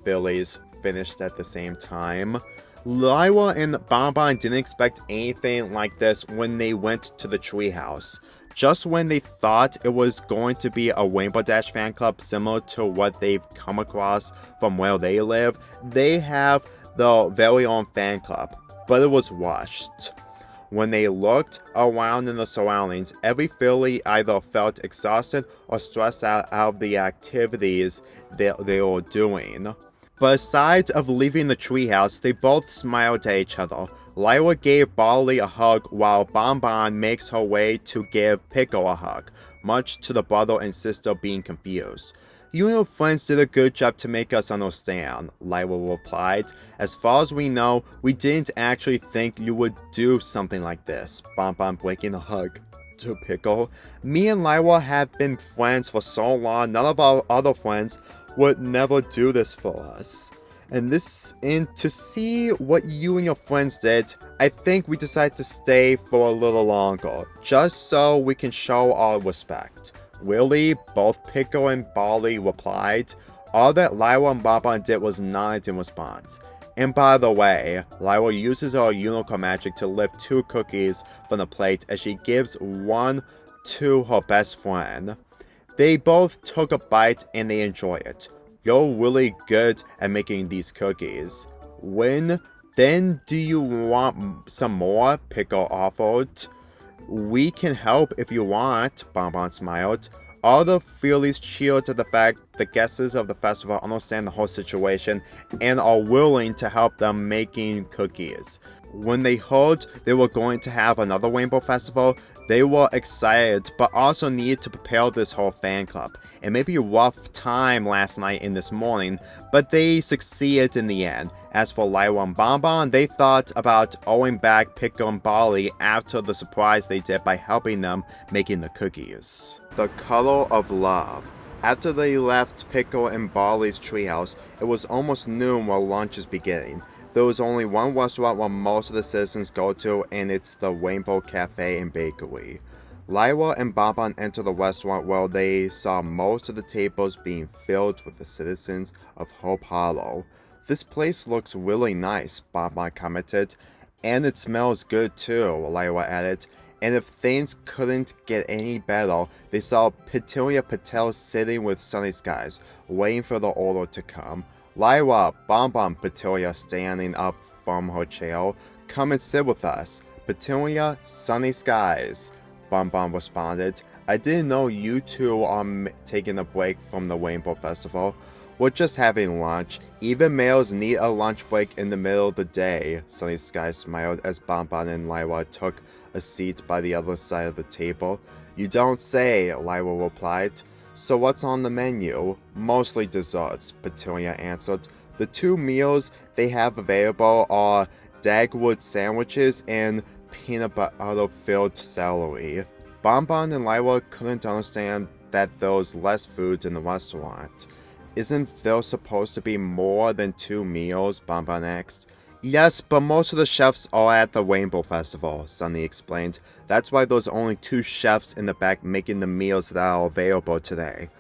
Fillies finished at the same time. Lyra and Bonbon didn't expect anything like this when they went to the treehouse. Just when they thought it was going to be a Rainbow Dash fan club similar to what they've come across from where they live, they have their very own fan club, but it was rushed. When they looked around in the surroundings, every Filly either felt exhausted or stressed out of the activities they were doing. But aside of leaving the treehouse, they both smiled at each other. Lyra gave Barley a hug while Bonbon makes her way to give Pickle a hug, much to the brother and sister being confused. You and your friends did a good job to make us understand, Lyra replied. As far as we know, we didn't actually think you would do something like this, Bonbon breaking a hug to Pickle. Me and Lyra have been friends for so long, none of our other friends would never do this for us. And to see what you and your friends did, I think we decided to stay for a little longer, just so we can show our respect. Really, both Pickle and Barley replied. All that Lyra and Bonbon did was nod in response. And by the way, Lyra uses her unicorn magic to lift 2 cookies from the plate as she gives one to her best friend. They both took a bite and they enjoy it. You're really good at making these cookies. Then do you want some more? Pickle offered. We can help if you want, Bonbon smiled. All the Fillies cheered at the fact the guests of the festival understand the whole situation and are willing to help them making cookies. When they heard they were going to have another Rainbow Festival, they were excited, but also needed to prepare this whole fan club. It may be a rough time last night and this morning, but they succeeded in the end. As for Lyra and Bonbon, they thought about owing back Pickle and Barley after the surprise they did by helping them making the cookies. The color of love. After they left Pickle and Barley's treehouse, it was almost noon while lunch is beginning. There was only one restaurant where most of the citizens go to, and it's the Rainbow Cafe and Bakery. Lyra and Bonbon entered the restaurant where they saw most of the tables being filled with the citizens of Hope Hollow. This place looks really nice, Bonbon commented. And it smells good too, Lyra added. And if things couldn't get any better, they saw Petunia Patel sitting with Sunny Skies, waiting for the order to come. Lyra, Bonbon, Petunia standing up from her chair. Come and sit with us. Petunia, Sunny Skies, Bonbon responded. I didn't know you two are taking a break from the Rainbow Festival. We're just having lunch. Even males need a lunch break in the middle of the day. Sunny Sky smiled as Bonbon and Lyra took a seat by the other side of the table. You don't say, Lyra replied. So what's on the menu? Mostly desserts, Petunia answered. The two meals they have available are Dagwood sandwiches and peanut butter-filled celery. Bonbon and Lyra couldn't understand that there was less food in the restaurant. Isn't there supposed to be more than 2 meals? Bonbon asked. Yes, but most of the chefs are at the Rainbow Festival, Sunny explained. That's why there's only 2 chefs in the back making the meals that are available today.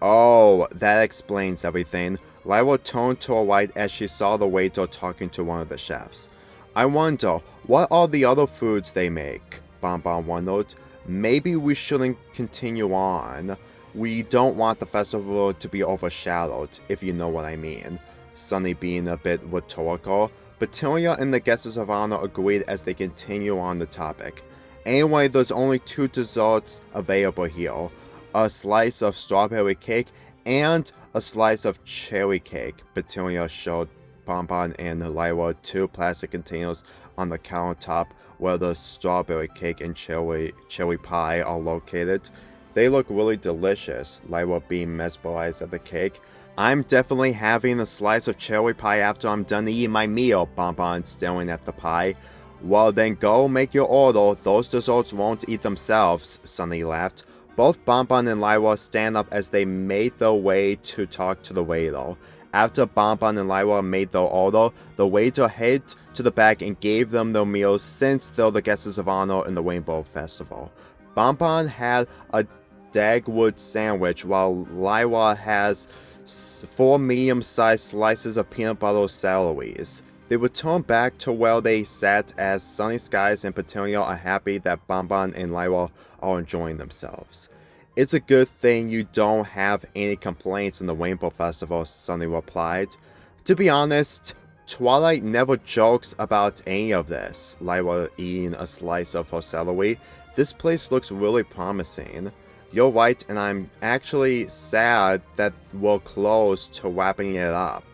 Oh, that explains everything. Lyra turned to her right as she saw the waiter talking to one of the chefs. I wonder, what are the other foods they make? Bonbon wondered. Maybe we shouldn't continue on. We don't want the festival to be overshadowed, if you know what I mean. Sunny being a bit rhetorical, Petunia and the guests of honor agreed as they continue on the topic. Anyway, there's only 2 desserts available here. A slice of strawberry cake and a slice of cherry cake. Petunia showed Bonbon and Lyra 2 plastic containers on the countertop where the strawberry cake and cherry pie are located. They look really delicious, Lyra being mesmerized at the cake. I'm definitely having a slice of cherry pie after I'm done eating my meal, Bonbon staring at the pie. Well then go make your order, those desserts won't eat themselves, Sunny laughed. Both Bonbon and Lyra stand up as they made their way to talk to the waiter. After Bonbon and Lyra made their order, the waiter headed to the back and gave them their meals since they're the guests of honor in the Rainbow Festival. Bonbon had a Dagwood sandwich, while Lyra has 4 medium-sized slices of peanut butter celeries. They returned back to where they sat as Sunny Skies and Petunia are happy that Bonbon and Lyra are enjoying themselves. It's a good thing you don't have any complaints in the Rainbow Festival, Sunny replied. To be honest, Twilight never jokes about any of this, Lyra eating a slice of her celery. This place looks really promising. You're right, and I'm actually sad that we're close to wrapping it up,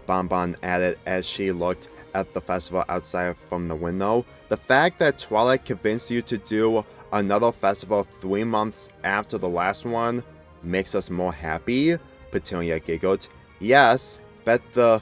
Bonbon added as she looked at the festival outside from the window. The fact that Twilight convinced you to do another festival 3 months after the last one makes us more happy, Petunia giggled. Yes, bet the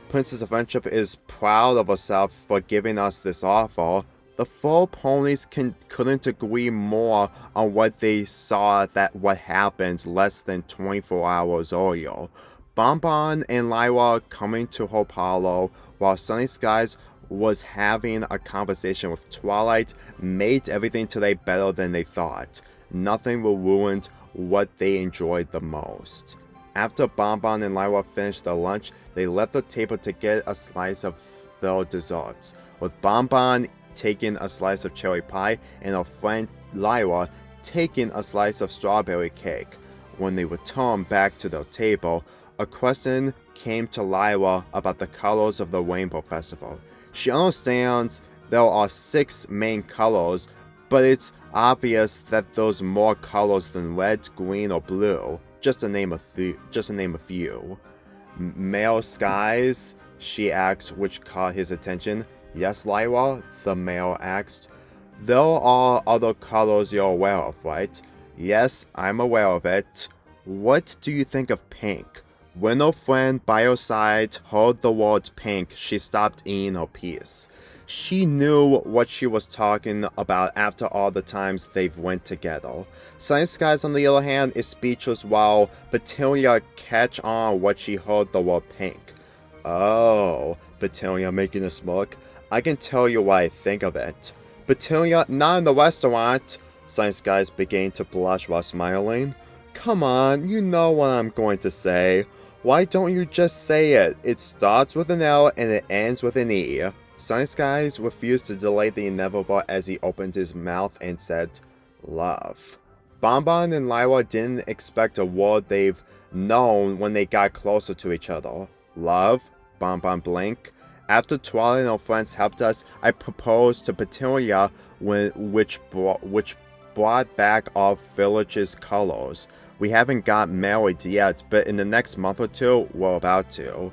Princess of Friendship is proud of herself for giving us this offer. The 4 ponies couldn't agree more on what they saw that what happened less than 24 hours earlier. Bonbon and Lyra coming to her parlor while Sunny Skies was having a conversation with Twilight made everything today better than they thought. Nothing will ruin what they enjoyed the most. After Bonbon and Lyra finished their lunch, they left the table to get a slice of their desserts, with Bonbon taking a slice of cherry pie and her friend Lyra taking a slice of strawberry cake. When they returned back to their table, a question came to Lyra about the colors of the Rainbow Festival. She understands there are 6 main colors, but it's obvious that there's more colors than red, green, or blue. Just to name a few. Male skies? She asked, which caught his attention. Yes, Lyra? The male asked. There are other colors you're aware of, right? Yes, I'm aware of it. What do you think of pink? When her friend by her side heard the word pink, she stopped eating her piece. She knew what she was talking about after all the times they've went together. Sunny Skies, on the other hand, is speechless while Petunia catch on what she heard the word pink. Oh, Petunia making a smirk. I can tell you what I think of it. Petunia, not in the restaurant. Sunny Skies began to blush while smiling. Come on, you know what I'm going to say. Why don't you just say it? It starts with an L and it ends with an E. Sunny Skies refused to delay the inevitable as he opened his mouth and said, love. Bonbon and Lyra didn't expect a word they've known when they got closer to each other. Love? Bonbon blinked. After Twilight and her friends helped us, I proposed to Petunia which brought back our village's colors. We haven't got married yet, but in the next month or two, we're about to.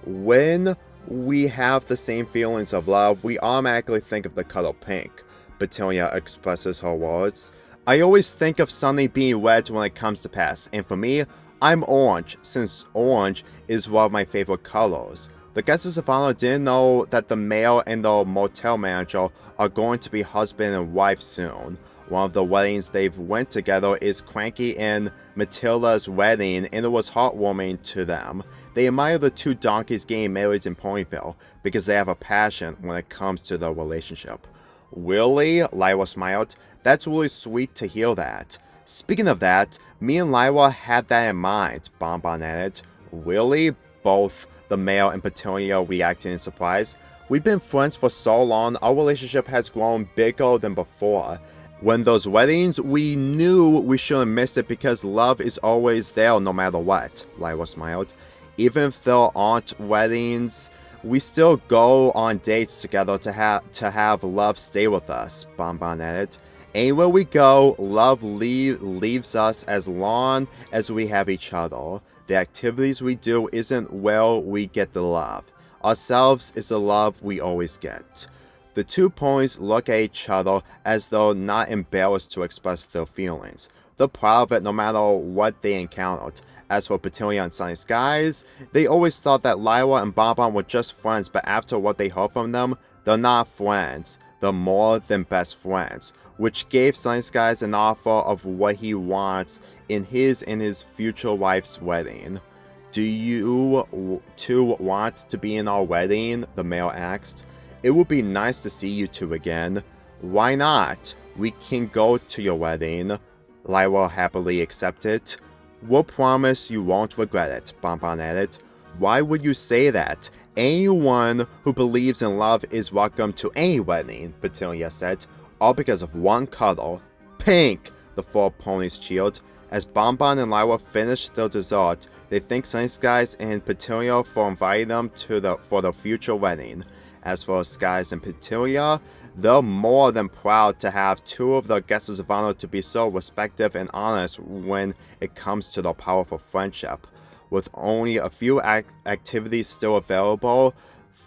When we have the same feelings of love, we automatically think of the color pink. Petunia expresses her words. I always think of Sunny being red when it comes to pass, and for me, I'm orange, since orange is one of my favorite colors. The guests of honor didn't know that the mayor and the motel manager are going to be husband and wife soon. One of the weddings they've went together is Cranky and Matilda's wedding, and it was heartwarming to them. They admire the two donkeys getting married in Ponyville because they have a passion when it comes to their relationship. Really? Lyra smiled. That's really sweet to hear that. Speaking of that, me and Lyra had that in mind, Bonbon added. Really? Both the mayor and Petunia reacted in surprise. We've been friends for so long, our relationship has grown bigger than before. When those weddings, we knew we shouldn't miss it because love is always there no matter what, Lyra smiled. Even if there aren't weddings, we still go on dates together to have love stay with us, Bonbon added. Anywhere we go, love leaves us as long as we have each other. The activities we do isn't where we get the love. Ourselves is the love we always get. The two ponies look at each other as though not embarrassed to express their feelings. They're proud of it no matter what they encountered. As for Petunia and Sunny Skies, they always thought that Lyra and Bonbon were just friends, but after what they heard from them, they're not friends. They're more than best friends, which gave Sunny Skies an offer of what he wants in his and his future wife's wedding. Do you two want to be in our wedding? The mayor asked. It would be nice to see you two again. Why not? We can go to your wedding. Lyra happily accepted. We'll promise you won't regret it, Bonbon added. Why would you say that? Anyone who believes in love is welcome to any wedding, Petunia said. All because of one color. Pink! The four ponies cheered. As Bonbon and Lyra finished their dessert, they thanked Sunny Skies and Petunia for inviting them for their future wedding. As for Skies and Petunia, they're more than proud to have two of their guests of honor to be so respectful and honest when it comes to their powerful friendship. With only a few activities still available,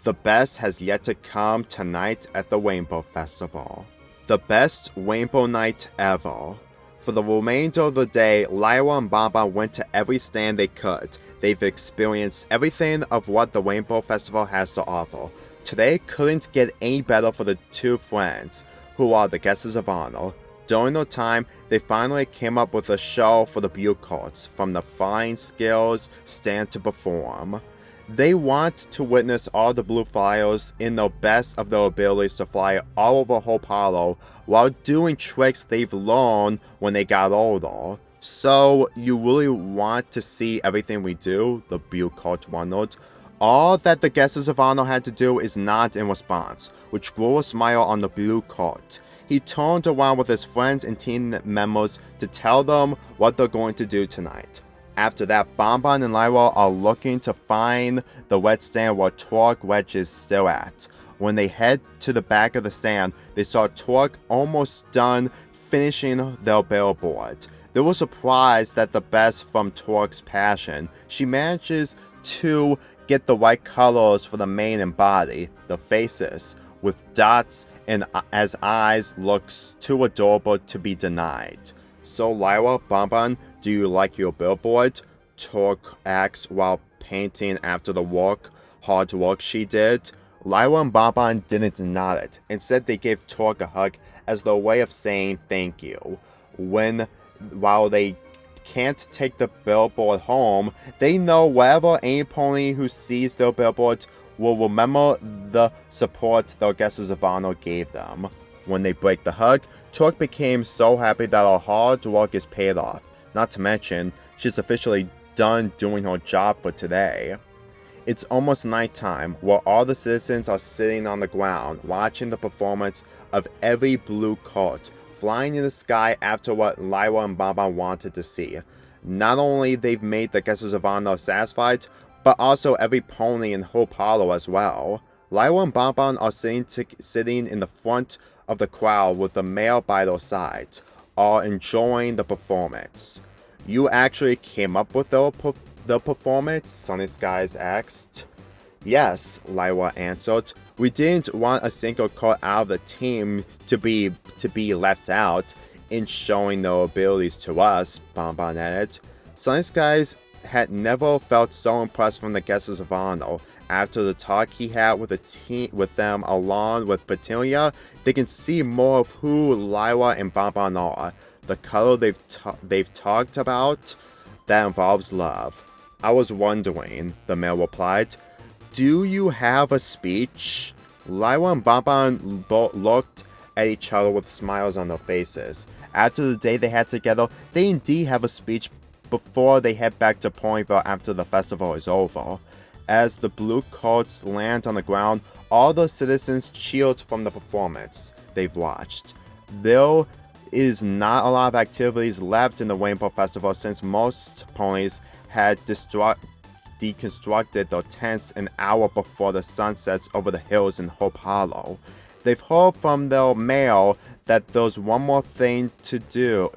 the best has yet to come tonight at the Rainbow Festival. The best rainbow night ever. For the remainder of the day, Lyra and Bonbon went to every stand they could. They've experienced everything of what the Rainbow Festival has to offer. Today couldn't get any better for the two friends, who are the guests of honor. During their time, they finally came up with a show for the bucolics, from the flying skills stand to perform. They want to witness all the blue flyers in the best of their abilities to fly all over Hope Hollow while doing tricks they've learned when they got older. So, you really want to see everything we do? The bucolic wondered. All that the guests of honor had to do is nod in response, which grew a smile on the blue coat. He turned around with his friends and team members to tell them what they're going to do tonight. After that, Bonbon and Lyra are looking to find the wet stand where Torque Wedge is still at. When they head to the back of the stand, they saw Torque almost done finishing their billboard. They were surprised that the best from Torque's passion, she manages to get the right colors for the mane and body, the faces, with dots and as eyes looks too adorable to be denied. So Lyra, Bonbon, do you like your billboard? Torque asked while painting after the hard work she did. Lyra and Bonbon didn't deny it. Instead, they gave Torque a hug as their way of saying thank you. While they can't take the billboard home, they know wherever any pony who sees their billboard will remember the support their guests of honor gave them. When they break the hug, Torque became so happy that her hard work is paid off. Not to mention, she's officially done doing her job for today. It's almost nighttime, where all the citizens are sitting on the ground, watching the performance of every blue coat flying in the sky after what Lyra and Bonbon wanted to see. Not only they've made the guests of honor satisfied, but also every pony in Hope Hollow as well. Lyra and Bonbon are sitting in the front of the crowd with the mayor by their side, all enjoying the performance. You actually came up with the performance? Sunny Skies asked. Yes, Lyra answered. We didn't want a single card out of the team to be left out in showing their abilities to us, Bonbon added. Sunny Skies had never felt so impressed from the guests of honor. After the talk he had with them along with Petunia, they can see more of who Lyra and Bonbon are. The color they've talked about that involves love. I was wondering, the male replied, do you have a speech? Lyra and Bonbon both looked at each other with smiles on their faces. After the day they had together, they indeed have a speech before they head back to Ponyville after the festival is over. As the blue coats land on the ground, all the citizens cheered from the performance they've watched. There is not a lot of activities left in the Rainbow Festival since most ponies had deconstructed their tents an hour before the sun sets over the hills in Hope Hollow. They've heard from their mayor that there's one more thing to do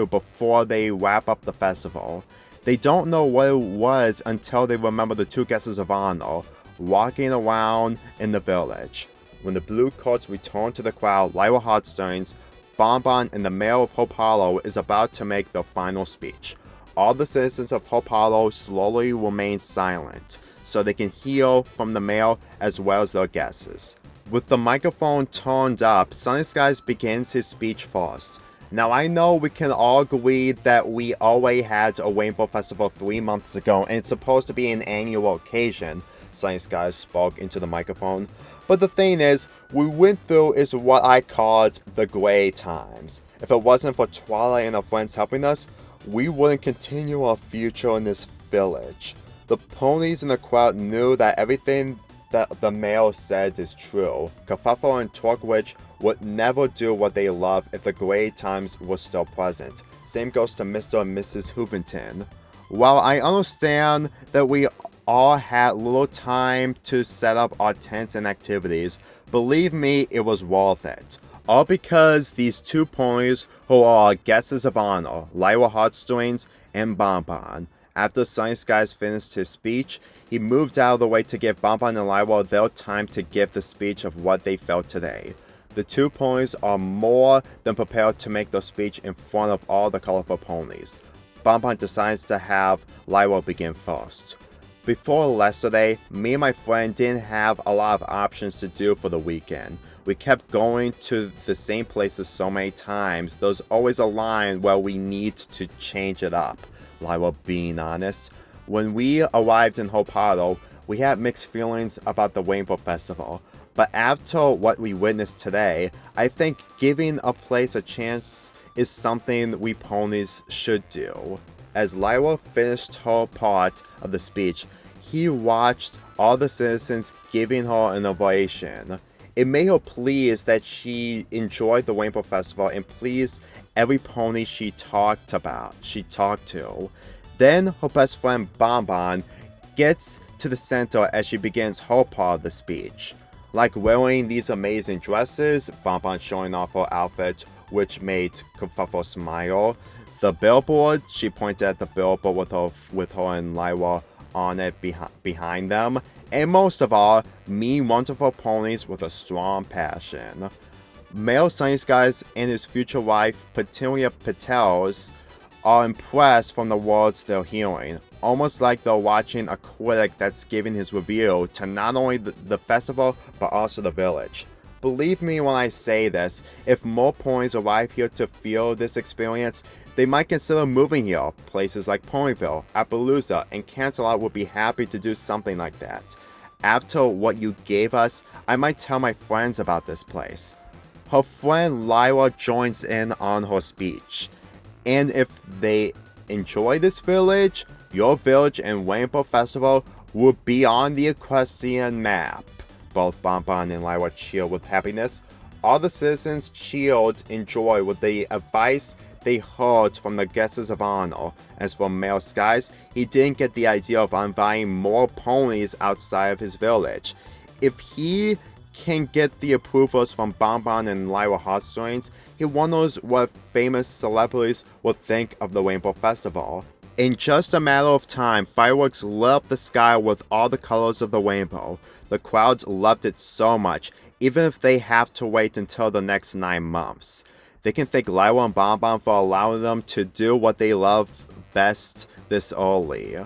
before they wrap up the festival. They don't know what it was until they remember the two guests of honor walking around in the village. When the blue coats return to the crowd, Lyra Heartstones, Bonbon, and the mayor of Hope Hollow is about to make their final speech. All the citizens of Hope Hollow slowly remain silent, so they can hear from the mayor as well as their guesses. With the microphone turned up, Sunny Skies begins his speech first. Now I know we can all agree that we already had a Rainbow Festival 3 months ago and it's supposed to be an annual occasion, Sunny Skies spoke into the microphone. But the thing is, we went through is what I called the gray times. If it wasn't for Twilight and her friends helping us, we wouldn't continue our future in this village. The ponies in the crowd knew that everything that the mayor said is true. Kerfuffle and Torquidge would never do what they love if the gray times were still present. Same goes to Mr. and Mrs. Hoovington. While I understand that we all had little time to set up our tents and activities, believe me, it was worth it. All because these two ponies who are our guests of honor, Lyra Heartstrings and Bonbon. After Sunny Skies finished his speech, he moved out of the way to give Bonbon and Lyra their time to give the speech of what they felt today. The two ponies are more than prepared to make their speech in front of all the colorful ponies. Bonbon decides to have Lyra begin first. Before yesterday, me and my friend didn't have a lot of options to do for the weekend. We kept going to the same places so many times, there's always a line where we need to change it up. Lyra being honest. When we arrived in Hope Hollow, we had mixed feelings about the Rainbow Festival. But after what we witnessed today, I think giving a place a chance is something we ponies should do. As Lyra finished her part of the speech, he watched all the citizens giving her an ovation. It made her pleased that she enjoyed the Rainbow Festival and pleased every pony she talked to. Then her best friend Bonbon gets to the center as she begins her part of the speech. Like wearing these amazing dresses, Bonbon showing off her outfit, which made Kerfuffle smile. The billboard, she pointed at the billboard with her and Lyra on it behind them. And most of all, mean wonderful ponies with a strong passion. Male Sunny Skies and his future wife, Petunia Petals, are impressed from the words they're hearing, almost like they're watching a critic that's giving his review to not only the festival, but also the village. Believe me when I say this, if more ponies arrive here to feel this experience, they might consider moving here. Places like Ponyville, Appaloosa, and Canterlot would be happy to do something like that. After what you gave us, I might tell my friends about this place. Her friend Lyra joins in on her speech. And if they enjoy this village, your village and Rainbow Festival will be on the equestrian map. Both Bonbon and Lyra cheered with happiness. All the citizens cheered in joy with the advice they heard from the guests of honor. As for Male Skies, he didn't get the idea of inviting more ponies outside of his village. If he can get the approvals from Bonbon and Lyra heartstrings, he wonders what famous celebrities will think of the Rainbow Festival. In just a matter of time, fireworks lit up the sky with all the colors of the rainbow. The crowds loved it so much, even if they have to wait until the next 9 months. They can thank Lyra and Bonbon for allowing them to do what they love best this early.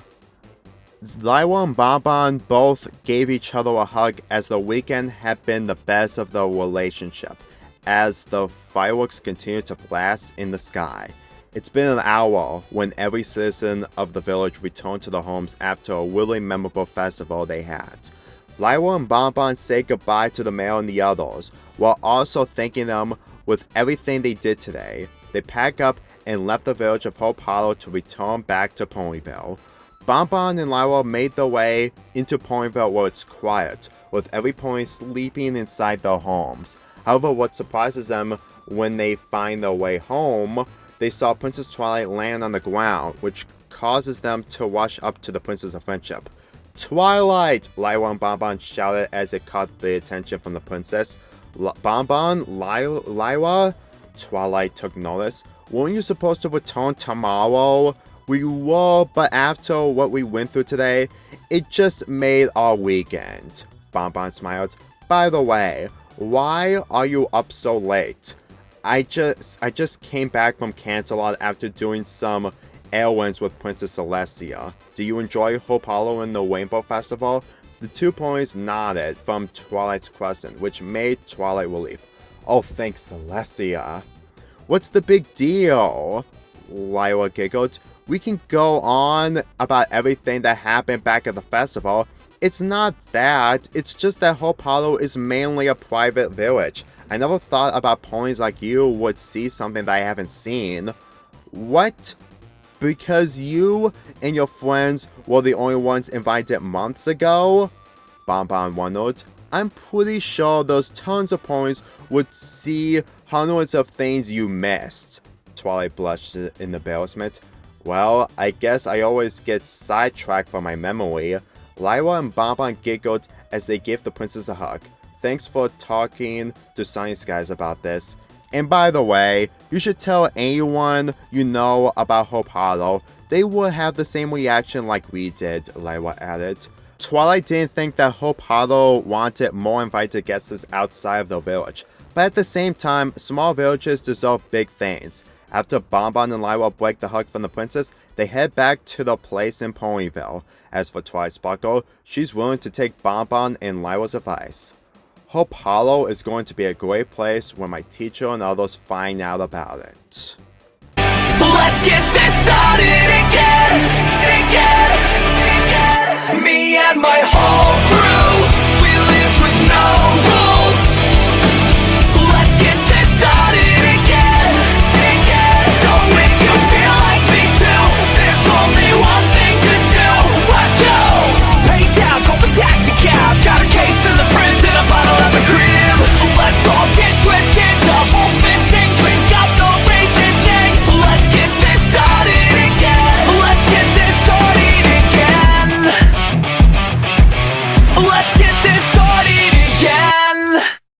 Lyra and Bonbon both gave each other a hug as the weekend had been the best of their relationship, as the fireworks continued to blast in the sky. It's been an hour when every citizen of the village returned to their homes after a really memorable festival they had. Lyra and Bonbon say goodbye to the mayor and the others, while also thanking them with everything they did today. They pack up and left the village of Hope Hollow to return back to Ponyville. Bonbon and Lyra made their way into Ponyville where it's quiet, with every pony sleeping inside their homes. However, what surprises them when they find their way home, they saw Princess Twilight land on the ground, which causes them to rush up to the Princess of Friendship. "Twilight!" Lyra and Bonbon shouted as it caught the attention from the princess. "Bonbon? Lyra?" Twilight took notice. "Weren't you supposed to return tomorrow?" "We were, but after what we went through today, it just made our weekend." Bonbon smiled. "By the way, why are you up so late?" I just came back from Canterlot after doing some errands with Princess Celestia. Do you enjoy Hope Hollow and the Rainbow Festival?" The two ponies nodded from Twilight's question, which made Twilight relief. "Oh, thanks, Celestia." "What's the big deal?" Lyra giggled. "We can go on about everything that happened back at the festival. It's not that. It's just that Hope Hollow is mainly a private village. I never thought about ponies like you would see something that I haven't seen." "What? Because you and your friends were the only ones invited months ago?" Bonbon wondered. "I'm pretty sure those tons of ponies would see hundreds of things you missed." Twilight blushed in embarrassment. "Well, I guess I always get sidetracked from my memory." Lyra and Bonbon giggled as they gave the princess a hug. "Thanks for talking to Sunny Skies about this. And by the way, you should tell anyone you know about Hope Hollow. They will have the same reaction like we did," Lyra added. Twilight didn't think that Hope Hollow wanted more invited guests outside of the village, but at the same time, small villages deserve big things. After Bonbon and Lyra break the hug from the princess, they head back to their place in Ponyville. As for Twilight Sparkle, she's willing to take Bonbon and Lyra's advice. "Hope Hollow is going to be a great place when my teacher and others find out about it." Let's get this started again. Me and my whole crew, we live with no